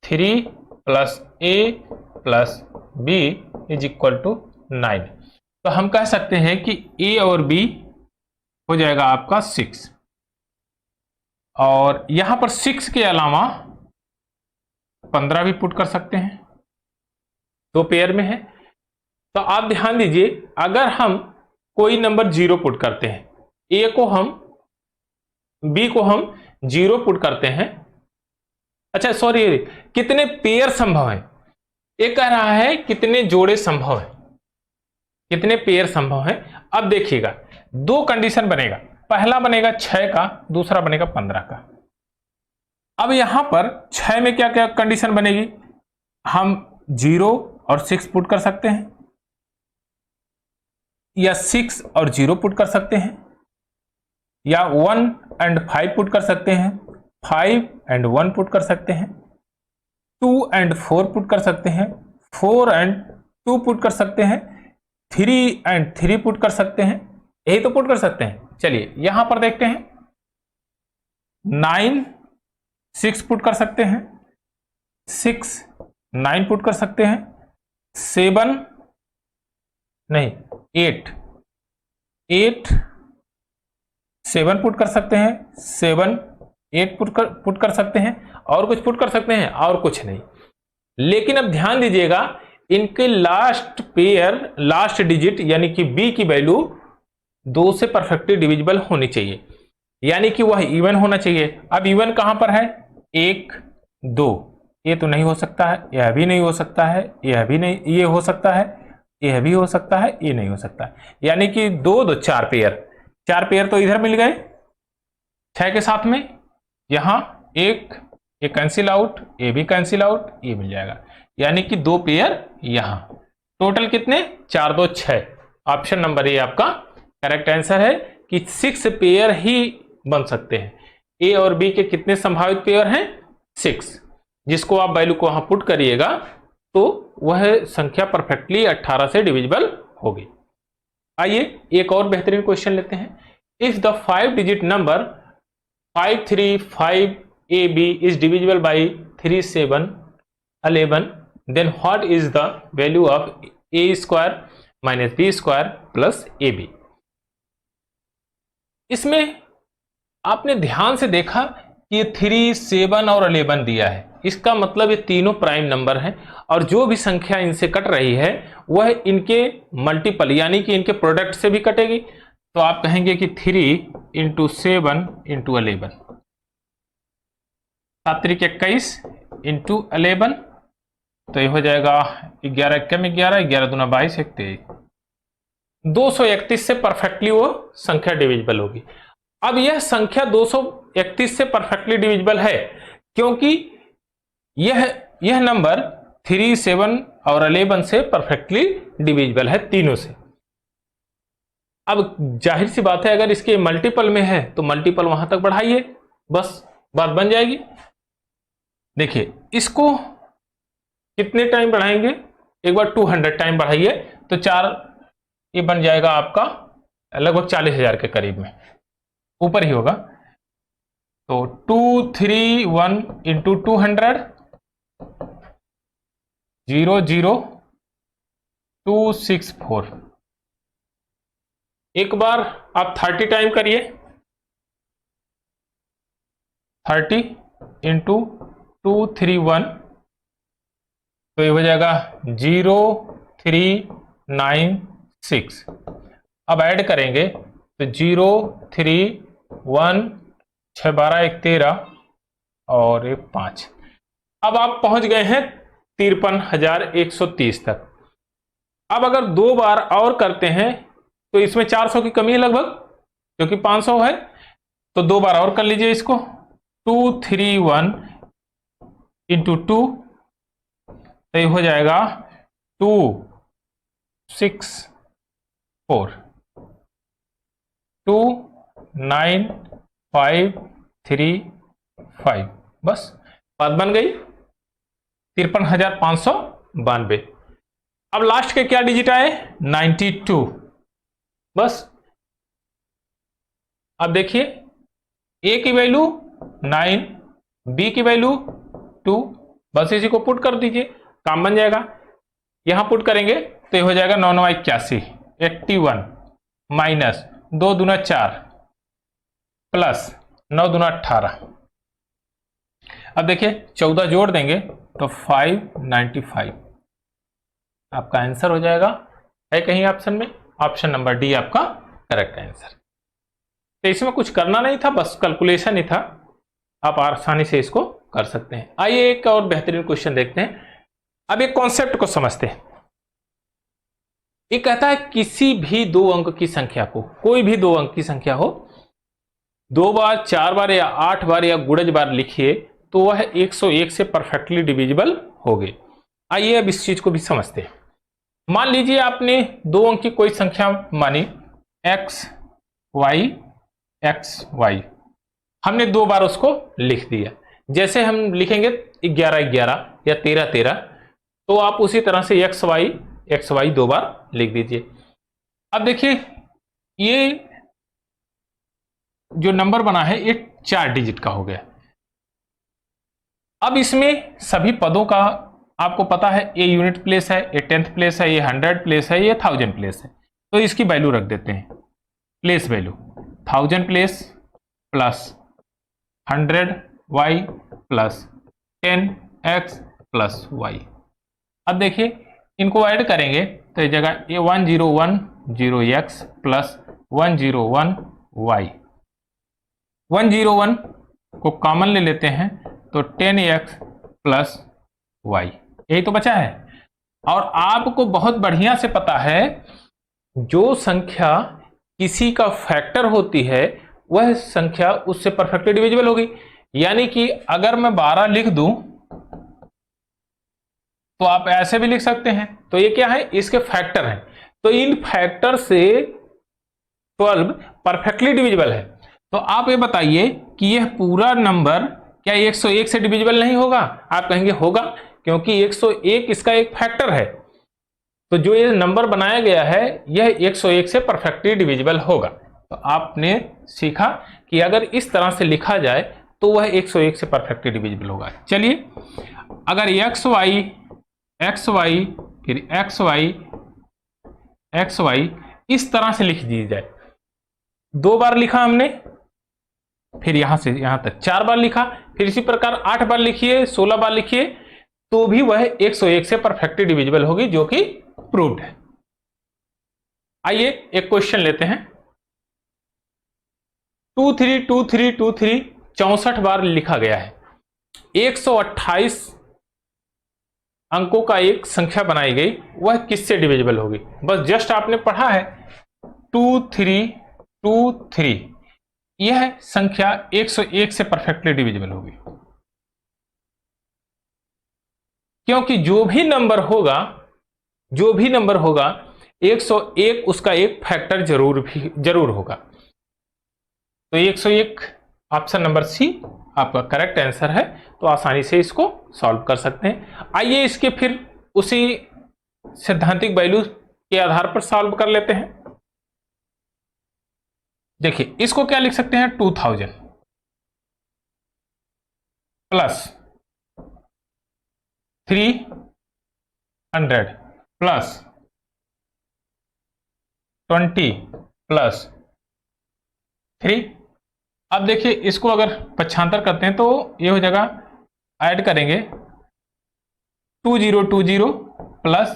3 plus a plus b is equal to 9। तो हम कह सकते हैं कि a और b हो जाएगा आपका 6, और यहां पर 6 के अलावा 15 भी पुट कर सकते हैं, 2 पेयर में है। तो आप ध्यान दीजिए, अगर हम कोई नंबर 0 पुट करते हैं, a को हम b को हम 0 पुट करते हैं, अच्छा सॉरी, कितने पेयर संभव है, ये कह रहा है कितने जोड़े संभव है, कितने पेयर संभव है। अब देखिएगा 2 कंडीशन बनेगा, पहला बनेगा 6 का, दूसरा बनेगा 15 का। अब यहां पर 6 में क्या क्या कंडीशन बनेगी, हम 0 और 6 पुट कर सकते हैं, या 6 और 0 पुट कर सकते हैं, या 1 एंड 5 पुट कर सकते हैं, 5 एंड 1 पुट कर सकते हैं, 2 एंड 4 पुट कर सकते हैं, 4 एंड 2 पुट कर सकते हैं, 3 एंड 3 पुट कर सकते हैं, यही तो पुट कर सकते हैं। चलिए यहां पर देखते हैं, 9 6 पुट कर सकते हैं, 6 9 पुट कर सकते हैं, 7 नहीं 8 8 7 पुट कर सकते हैं, 7 8 पुट कर सकते हैं, और कुछ पुट कर सकते हैं, और कुछ नहीं। लेकिन अब ध्यान दीजिएगा, इनके लास्ट पेयर, लास्ट डिजिट यानी कि b की वैल्यू 2 से परफेक्टली डिविजिबल होनी चाहिए, यानी कि वह इवन होना चाहिए। अब इवन कहां पर है, 1 2, ये तो नहीं हो सकता है, यह भी नहीं हो सकता है, यह भी नहीं, ये हो सकता है, यह भी हो सकता है, ये नहीं हो सकता है, यानी कि 2 2 4 पेयर, 4 पेयर तो इधर मिल गए 6 के साथ में, यहां 1 ये कैंसिल आउट, ये भी कैंसिल आउट, ये मिल जाएगा, यानी कि 2 पेयर यहां, टोटल कितने 4 2 6। ऑप्शन नंबर ए आपका करेक्ट आंसर है कि 6 पेयर ही बन सकते हैं। ए और बी के कितने संभावित पेयर हैं 6, जिसको आप वैल्यू को वहां पुट करिएगा तो वह संख्या परफेक्टली 18 से डिविजिबल होगी। आइए एक और बेहतरीन क्वेश्चन लेते हैं। If the 5 digit number 535AB is divisible by 3711, then what is the value of a square minus b square plus a b. इसमें आपने ध्यान से देखा कि ये 3, 7 और 11 दिया है, इसका मतलब ये तीनों प्राइम नंबर हैं और जो भी संख्या इनसे कट रही है वह इनके मल्टीपल यानी कि इनके प्रोडक्ट से भी कटेगी। तो आप कहेंगे कि 3 इंटू 7 इंटू 11, 7 त्रिक 21 इंटू 11, तो ये हो जाएगा 11 कम 11, 11 दूना 22, 231 से परफेक्टली वो संख्या डिविजिबल होगी। अब यह संख्या 231 से परफेक्टली डिविजिबल है क्योंकि यह नंबर 3, 7 और 11 से परफेक्टली डिविजिबल है, तीनों से। अब जाहिर सी बात है अगर इसके मल्टीपल में है तो मल्टीपल वहां तक बढ़ाइए, बस बात बन जाएगी। देखिए इसको कितने टाइम बढ़ाएंगे, एक बार 200 टाइम बढ़ाइए तो 4, ये बन जाएगा आपका लगभग 40,000 के करीब में, ऊपर ही होगा। तो 231 इंटू 200 00264। एक बार आप 30 टाइम करिए, 30 इंटू 231, तो ये हो जाएगा 0396। अब ऐड करेंगे तो 031 6 12 1 13 और 1 5। अब आप पहुंच गए हैं 53,130 तक। अब अगर 2 बार और करते हैं तो इसमें 400 की कमी है लगभग, क्योंकि 500 है, तो 2 बार और कर लीजिए इसको। 231 इंटू 2, तो ये हो जाएगा 264 29535, बस बात बन गई 53,592। अब लास्ट के क्या डिजिट आए, 92, बस। अब देखिए ए की वैल्यू 9, बी की वैल्यू 2, बस इसी को पुट कर दीजिए, काम बन जाएगा। यहां पुट करेंगे तो ये हो जाएगा 9 9 81, 81 माइनस 2 दूना 4 प्लस 9 दूना 18। अब देखिए 14 जोड़ देंगे तो 595 आपका आंसर हो जाएगा। है कहीं ऑप्शन में, ऑप्शन नंबर डी आपका करेक्ट आंसर। तो इसमें कुछ करना नहीं था, बस कैलकुलेशन ही था, आप आसानी से इसको कर सकते हैं। आइए एक और बेहतरीन क्वेश्चन देखते हैं। अब एक कॉन्सेप्ट को समझते हैं। ये कहता है किसी भी 2 अंक की संख्या को, कोई भी 2 अंक की संख्या हो, 2 बार, 4 बार या 8 बार या गुणज बार लिखिए तो वह 101 से परफेक्टली डिविजिबल होगी। आइए अब इस चीज को भी समझते हैं। मान लीजिए आपने 2 अंक की कोई संख्या मानी x y, हमने 2 बार उसको लिख दिया। जैसे हम लिखेंगे 11 11 या 13 13, तो आप उसी तरह से x y 2 बार लिख दीजिए। अब देखिए ये जो नंबर बना है ये 4 डिजिट का हो गया। अब इसमें सभी पदों का आपको पता है, ये यूनिट प्लेस है, ये 10th प्लेस है, ये 100 प्लेस है, ये 1000 प्लेस है, तो इसकी वैल्यू रख देते हैं। Place value 1000 place plus 100y plus 10x plus y। अब देखिए इनको ऐड करेंगे तो इस जगह ये 1010x प्लस 101y, 101 को कॉमन ले लेते हैं तो 10x प्लस y, यही तो बचा है। और आपको बहुत बढ़िया से पता है जो संख्या किसी का फैक्टर होती है वह संख्या उससे परफेक्टली डिविजिबल होगी। यानी कि अगर मैं 12 लिख दूं तो आप ऐसे भी लिख सकते हैं, तो ये क्या है, इसके फैक्टर हैं, तो इन फैक्टर से 12 परफेक्टली डिविजिबल है। तो आप ये बताइए कि यह पूरा नंबर क्या 101 से डिविजिबल नहीं होगा? आप कहेंगे होगा, क्योंकि 101 इसका एक फैक्टर है, तो जो ये नंबर बनाया गया है यह 101 से परफेक्टली डिविजिबल होगा। तो आपने सीखा कि अगर इस तरह से लिखा जाए तो वह 101 से परफेक्टली डिविजिबल होगा। चलिए, अगर xy फिर xy इस तरह से लिख दी जाए, 2 बार लिखा हमने, फिर यहां से यहां तक 4 बार लिखा, फिर इसी प्रकार 8 बार लिखिए, 16 बार लिखिए, तो भी वह 101 से परफेक्टली डिविजिबल होगी, जो कि प्रूव्ड है। आइए एक क्वेश्चन लेते हैं। 2 3 2 3 2 3 64 बार लिखा गया है। 128 अंकों का एक संख्या बनाई गई, वह किससे डिविजिबल होगी? बस जस्ट आपने पढ़ा है 2 3 2 3, यह संख्या 101 से परफेक्टली डिविजिबल होगी, क्योंकि जो भी नंबर होगा 101 उसका एक फैक्टर जरूर होगा। तो 101 ऑप्शन नंबर सी आपका करेक्ट आंसर है। तो आसानी से इसको सॉल्व कर सकते हैं। आइए इसके फिर उसी सैद्धांतिक वैल्यू के आधार पर सॉल्व कर लेते हैं। देखिए, इसको क्या लिख सकते हैं? 2000 प्लस 300 प्लस 20 प्लस 3। अब देखिए, इसको अगर पक्षांतर करते हैं तो ये हो जाएगा, ऐड करेंगे 2020 प्लस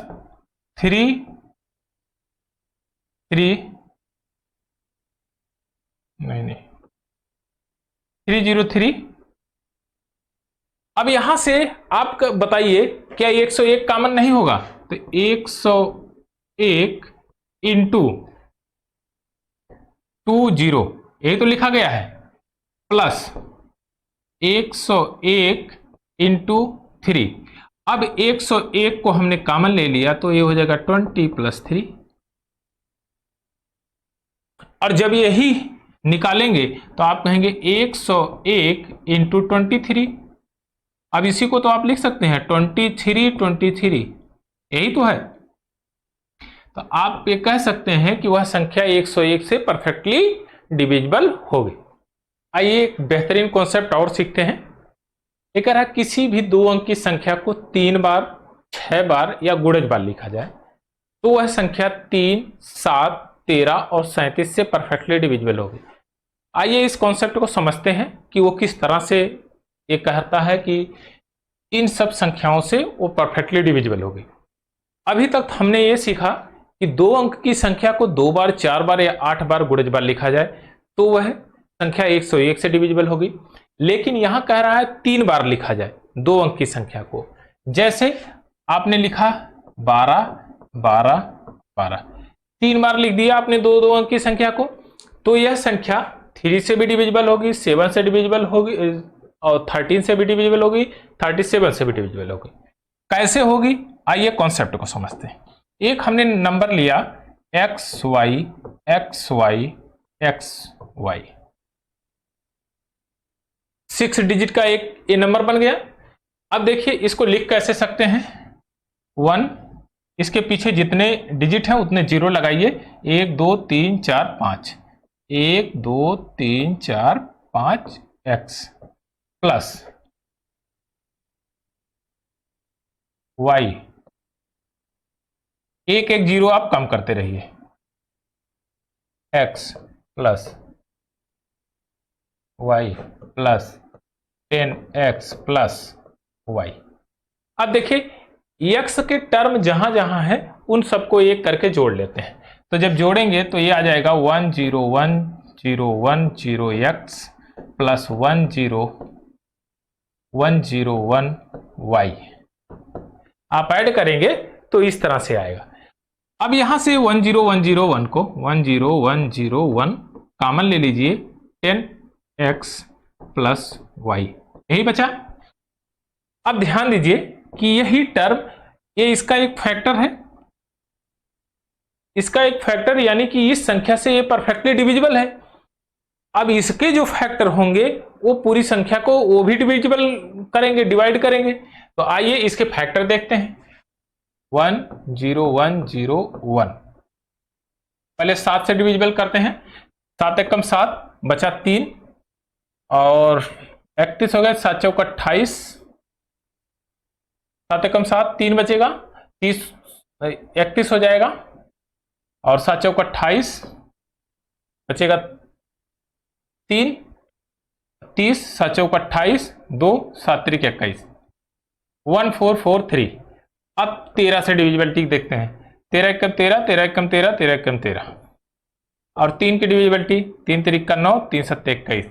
3 303। अब यहां से आप बताइए, क्या 101 कॉमन नहीं होगा? तो 101 इंटू 20 यही तो लिखा गया है, प्लस 101 इंटू 3। अब 101 को हमने कॉमन ले लिया तो ये हो जाएगा 20 प्लस 3। और जब यही निकालेंगे तो आप कहेंगे 101 इंटू 23। अब इसी को तो आप लिख सकते हैं 23, यही तो है। तो आप ये कह सकते हैं कि वह संख्या 101 से परफेक्टली डिविजिबल होगी। आइए एक बेहतरीन कॉन्सेप्ट और सीखते हैं। एक रहा, किसी भी 2 अंक की संख्या को 3 बार, 6 बार या गुणज बार लिखा जाए तो वह संख्या 3, 7, 13 और 37 से परफेक्टली डिविजिबल होगी। आइए इस कॉन्सेप्ट को समझते हैं कि वो किस तरह से ये कहता है कि इन सब संख्याओं से वो परफेक्टली डिविजिबल होगी। अभी तक हमने ये सीखा कि 2 अंक की संख्या को 2 बार, 4 बार या 8 बार गुणज बार लिखा जाए तो वह संख्या 101 से डिविजिबल होगी। लेकिन यहां कह रहा है 3 बार लिखा जाए 2 अंक की संख्या को। जैसे आपने लिखा 12 12 12, 3 बार लिख दिया आपने 2 अंक की संख्या को, तो यह संख्या 3 से भी डिविजिबल होगी, 7 से डिविजिबल होगी और 13 से भी डिविजिबल होगी, 37 से भी डिविजिबल होगी। कैसे होगी? आइए कॉन्सेप्ट को समझते हैं। एक हमने नंबर लिया xy xy xy, 6 डिजिट का एक ये नंबर बन गया। अब देखिए इसको लिख कैसे सकते हैं? 1, इसके पीछे जितने डिजिट हैं उतने 0 लगाइए। 1 2 3 4 5, 1 2 3 4 5 x प्लस y, 1 1 0 आप कम करते रहिए, x plus y plus 10x plus y। अब देखिए x के टर्म जहां जहां है उन सबको एक करके जोड़ लेते हैं। तो जब जोड़ेंगे तो ये आ जाएगा 1 0 1 0 1 0 x प्लस 1 0 1 0 1 y। आप ऐड करेंगे तो इस तरह से आएगा। अब यहां से 1 0 1 0 1 को 1 0 1 0 1 कॉमन ले लीजिए, 10x प्लस y, यही बचा। अब ध्यान दीजिए कि यही टर्म ये इसका एक फैक्टर है, इसका एक फैक्टर, यानी कि इस संख्या से ये परफेक्टली डिविजिबल है। अब इसके जो फैक्टर होंगे वो पूरी संख्या को वो भी डिविजिबल करेंगे, डिवाइड करेंगे। तो आइए इसके फैक्टर देखते हैं। 1 0 1 0 1, पहले 7 से डिविजिबल करते हैं। 7 एकम 7, बचा 3 और 31 हो गया। 7 चौका 28, 7 एकम 7, 3 बचेगा, 30 31 हो जाएगा और 7 चौका 28 बचेगा 3 30, 7 चौका 28, 2 7 त्रिक 21, 1443। अब 13 से डिविजिबिलिटी देखते हैं। 13 एकम 13, 13 एकम 13, 13 एकम 13 और 3 की डिविजिबिलिटी 3 त्रिक का 9, 3 7 21।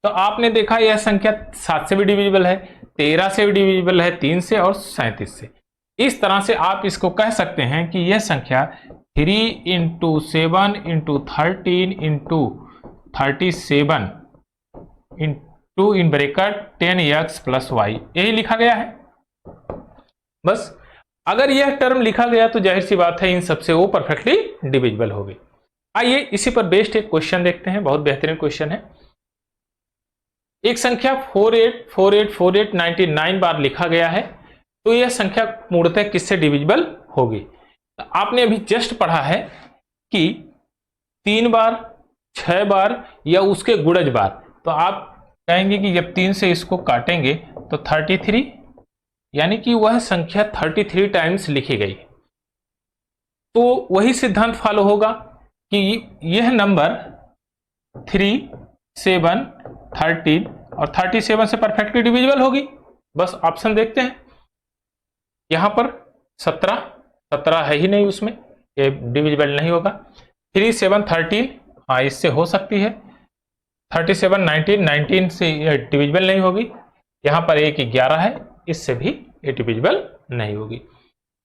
तो आपने देखा यह संख्या 7 से भी डिविजिबल है, 13 से भी डिविजिबल है, 3 से और 37 से। इस तरह से आप इसको कह सकते हैं कि यह संख्या 3 × 7 × 13 × 37 into in bracket 10x + y, यही लिखा गया है। बस अगर यह टर्म लिखा गया तो जाहिर सी बात है इन सबसे वो परफेक्टली डिविजिबल होगी। आइए इसी पर बेस्ड एक क्वेश्चन देखते हैं, बहुत बेहतरीन क्वेश्चन है। एक संख्या 484848 99 बार लिखा गया है, तो यह संख्या मूलतः किससे डिविजिबल होगी? तो आपने अभी जस्ट पढ़ा है कि 3 बार, 6 बार या उसके गुणज बार। तो आप कहेंगे कि जब 3 से इसको काटेंगे तो 33, यानी कि वह संख्या 33 टाइम्स लिखी गई। तो वही सिद्धांत फॉलो होगा कि यह नंबर 3, 7, 13 और 37 से परफेक्टली डिविजिबल होगी। बस ऑप्शन देखते हैं। यहां पर 17 है ही नहीं, उसमें ये डिविजिबल नहीं होगा। 3 7 13, हाँ इससे हो सकती है। 37 19 से ये डिविजिबल नहीं होगी। यहां पर 1 11 है, इससे भी ये डिविजिबल नहीं होगी।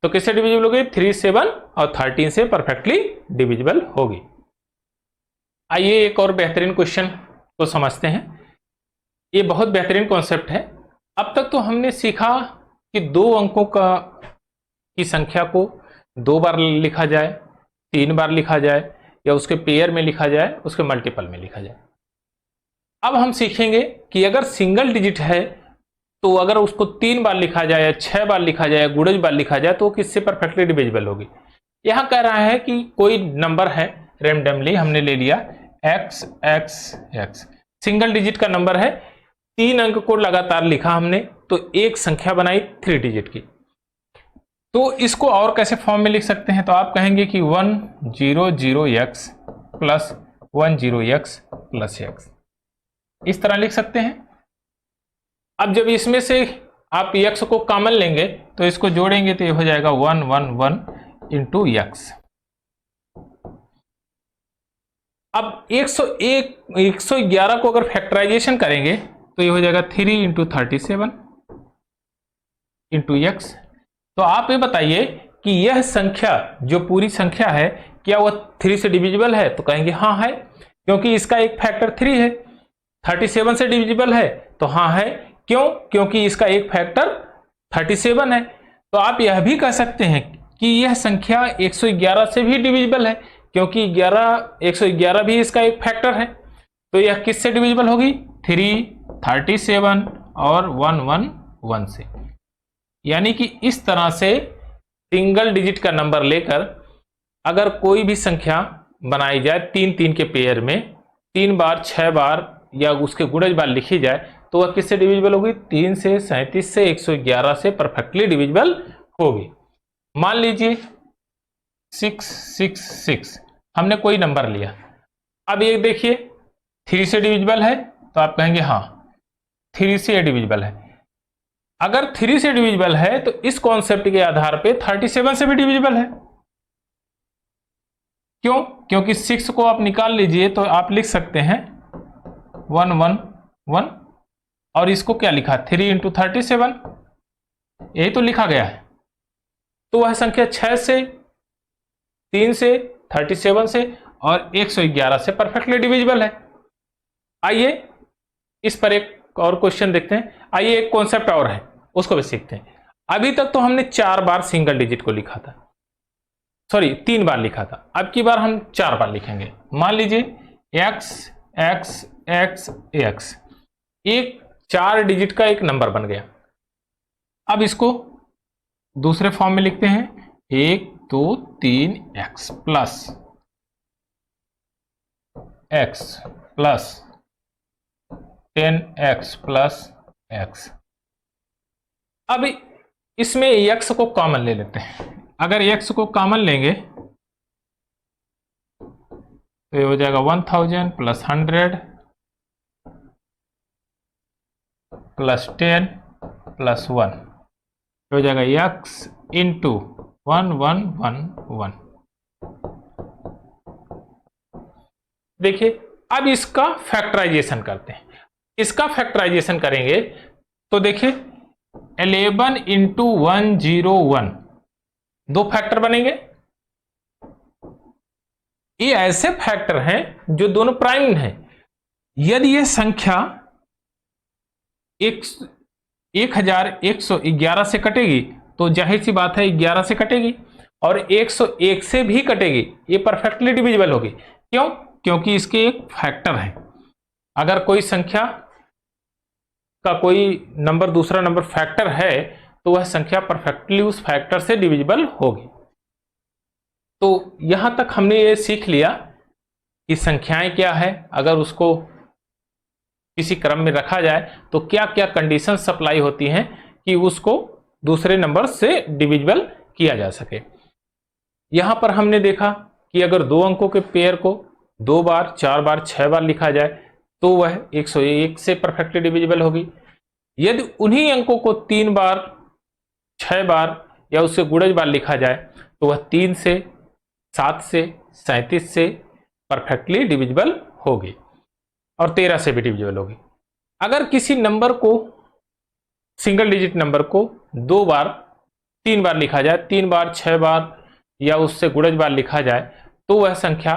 तो किससे डिविजिबल होगी? 3 7 और 13 से परफेक्टली डिविजिबल होगी। आइए एक और बेहतरीन क्वेश्चन को समझते हैं। ये बहुत बेहतरीन कॉन्सेप्ट है। अब तक तो हमने सीखा कि 2 अंकों की संख्या को 2 बार लिखा जाए, 3 बार लिखा जाए या उसके पेयर में लिखा जाए, उसके मल्टीपल में लिखा जाए। अब हम सीखेंगे कि अगर सिंगल डिजिट है तो अगर उसको 3 बार लिखा जाए या 6 बार लिखा जाए या गुणज बार लिखा जाए तो किससे परफेक्टली डिविजिबल होगी। यहां कह रहा है कि कोई नंबर है, रैंडमली हमने ले लिया x x x, single digit का नंबर है, 3 अंक को लगातार लिखा हमने, तो एक संख्या बनाई 3 डिजिट की। तो इसको और कैसे फॉर्म में लिख सकते हैं? तो आप कहेंगे कि 100x + 10x + x, इस तरह लिख सकते हैं। अब जब इसमें से आप x को कॉमन लेंगे तो इसको जोड़ेंगे तो ये हो जाएगा 111 × x। अब 111 को अगर फैक्टराइजेशन करेंगे तो ये हो जाएगा 3 × 37 × x। तो आप ये बताइए कि यह संख्या जो पूरी संख्या है क्या वह 3 से डिविजिबल है? तो कहेंगे हाँ है, क्योंकि इसका एक फैक्टर 3 है। 37 से डिविजिबल है? तो हाँ है। क्यों? क्योंकि इसका एक फैक्टर 37 है। तो आप यह भी कह सकते हैं कि यह संख्या 111 से भी डिविजिबल है, क्योंकि 111 भी इसका एक फैक्टर है। तो यह किससे डिविजिबल होगी? 3, 37 और 111 से। यानी कि इस तरह से सिंगल डिजिट का नंबर लेकर अगर कोई भी संख्या बनाई जाए 3 के पेयर में, 3 बार, 6 बार या उसके गुणज बार लिखी जाए तो वह किससे डिविजिबल होगी? 3 से, 37 से, 111 से परफेक्टली डिविजिबल होगी। मान लीजिए 666 हमने कोई नंबर लिया। अब ये देखिए 3 से डिविजिबल है, तो आप कहेंगे हाँ 3 से डिविजिबल है। अगर 3 से डिविजिबल है तो इस कॉन्सेप्ट के आधार पे 37 से भी डिविजिबल है। क्यों? क्योंकि 6 को आप निकाल लीजिए तो आप लिख सकते हैं 111 और इसको क्या लिखा? 3 × 37, यही तो लिखा गया है। तो वह संख्या 6 से, 3 से, 37 से और 111 से परफेक्टली डिविजिबल है। आइए इस पर एक और क्वेश्चन देखते हैं। आइए एक कॉन्सेप्ट और है, उसको भी सीखते हैं। अभी तक तो हमने 4 बार सिंगल डिजिट को लिखा था, सॉरी 3 बार लिखा था। अब की बार हम 4 बार लिखेंगे। मान लीजिए x x x x, एक 4 डिजिट का एक नंबर बन गया। अब इसको दूसरे फॉर्म में लिखते हैं 1 2 3 x plus 10x plus x। अब इसमें x को कॉमन ले लेते हैं। अगर x को कॉमन लेंगे तो ये हो जाएगा 1000 प्लस 100 प्लस 10 प्लस 1 हो जाएगा x इंटू 1111। देखिए अब इसका फैक्टराइजेशन करते हैं। इसका फैक्टराइजेशन करेंगे तो देखिए 11 इंटू 101 दो फैक्टर बनेंगे। ये ऐसे फैक्टर हैं जो दोनों प्राइम हैं। यदि ये संख्या 1111 से कटेगी तो जाहिर सी बात है 11 से कटेगी, और 101 से भी कटेगी, ये परफेक्टली डिविजिबल होगी। क्यों? क्योंकि इसके एक फैक्टर है। अगर कोई संख्या का कोई नंबर दूसरा नंबर फैक्टर है तो वह संख्या परफेक्टली उस फैक्टर से डिविजिबल होगी। तो यहां तक हमने ये सीख लिया कि संख्याएं क्या है, अगर उसको किसी क्रम में रखा जाए तो क्या क्या कंडीशन सप्लाई होती हैं कि उसको दूसरे नंबर से डिविजिबल किया जा सके। यहां पर हमने देखा कि अगर दो अंकों के पेयर को 2 बार 4 बार 6 बार लिखा जाए तो वह 101 से परफेक्टली डिविजिबल होगी। यदि उन्हीं अंकों को 3 बार 6 बार या उससे गुणज बार लिखा जाए तो वह 3 से 7 से 37 से परफेक्टली डिविजिबल होगी और 13 से भी डिविजिबल होगी। अगर किसी नंबर को, सिंगल डिजिट नंबर को 2 बार 3 बार लिखा जाए, 3 बार 6 बार या उससे गुणज बार लिखा जाए तो वह संख्या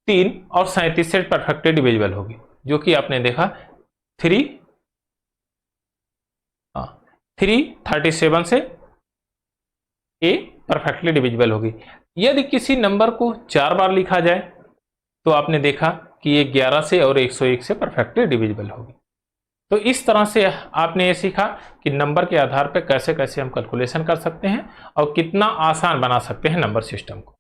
3 और 37 से परफेक्टली डिविजिबल होगी, जो कि आपने देखा 337 से ए परफेक्टली डिविजिबल होगी। यदि किसी नंबर को 4 बार लिखा जाए तो आपने देखा कि ये 11 से और 101 से परफेक्टली डिविजिबल होगी। तो इस तरह से आपने ये सीखा कि नंबर के आधार पर कैसे कैसे हम कैलकुलेशन कर सकते हैं और कितना आसान बना सकते हैं नंबर सिस्टम को।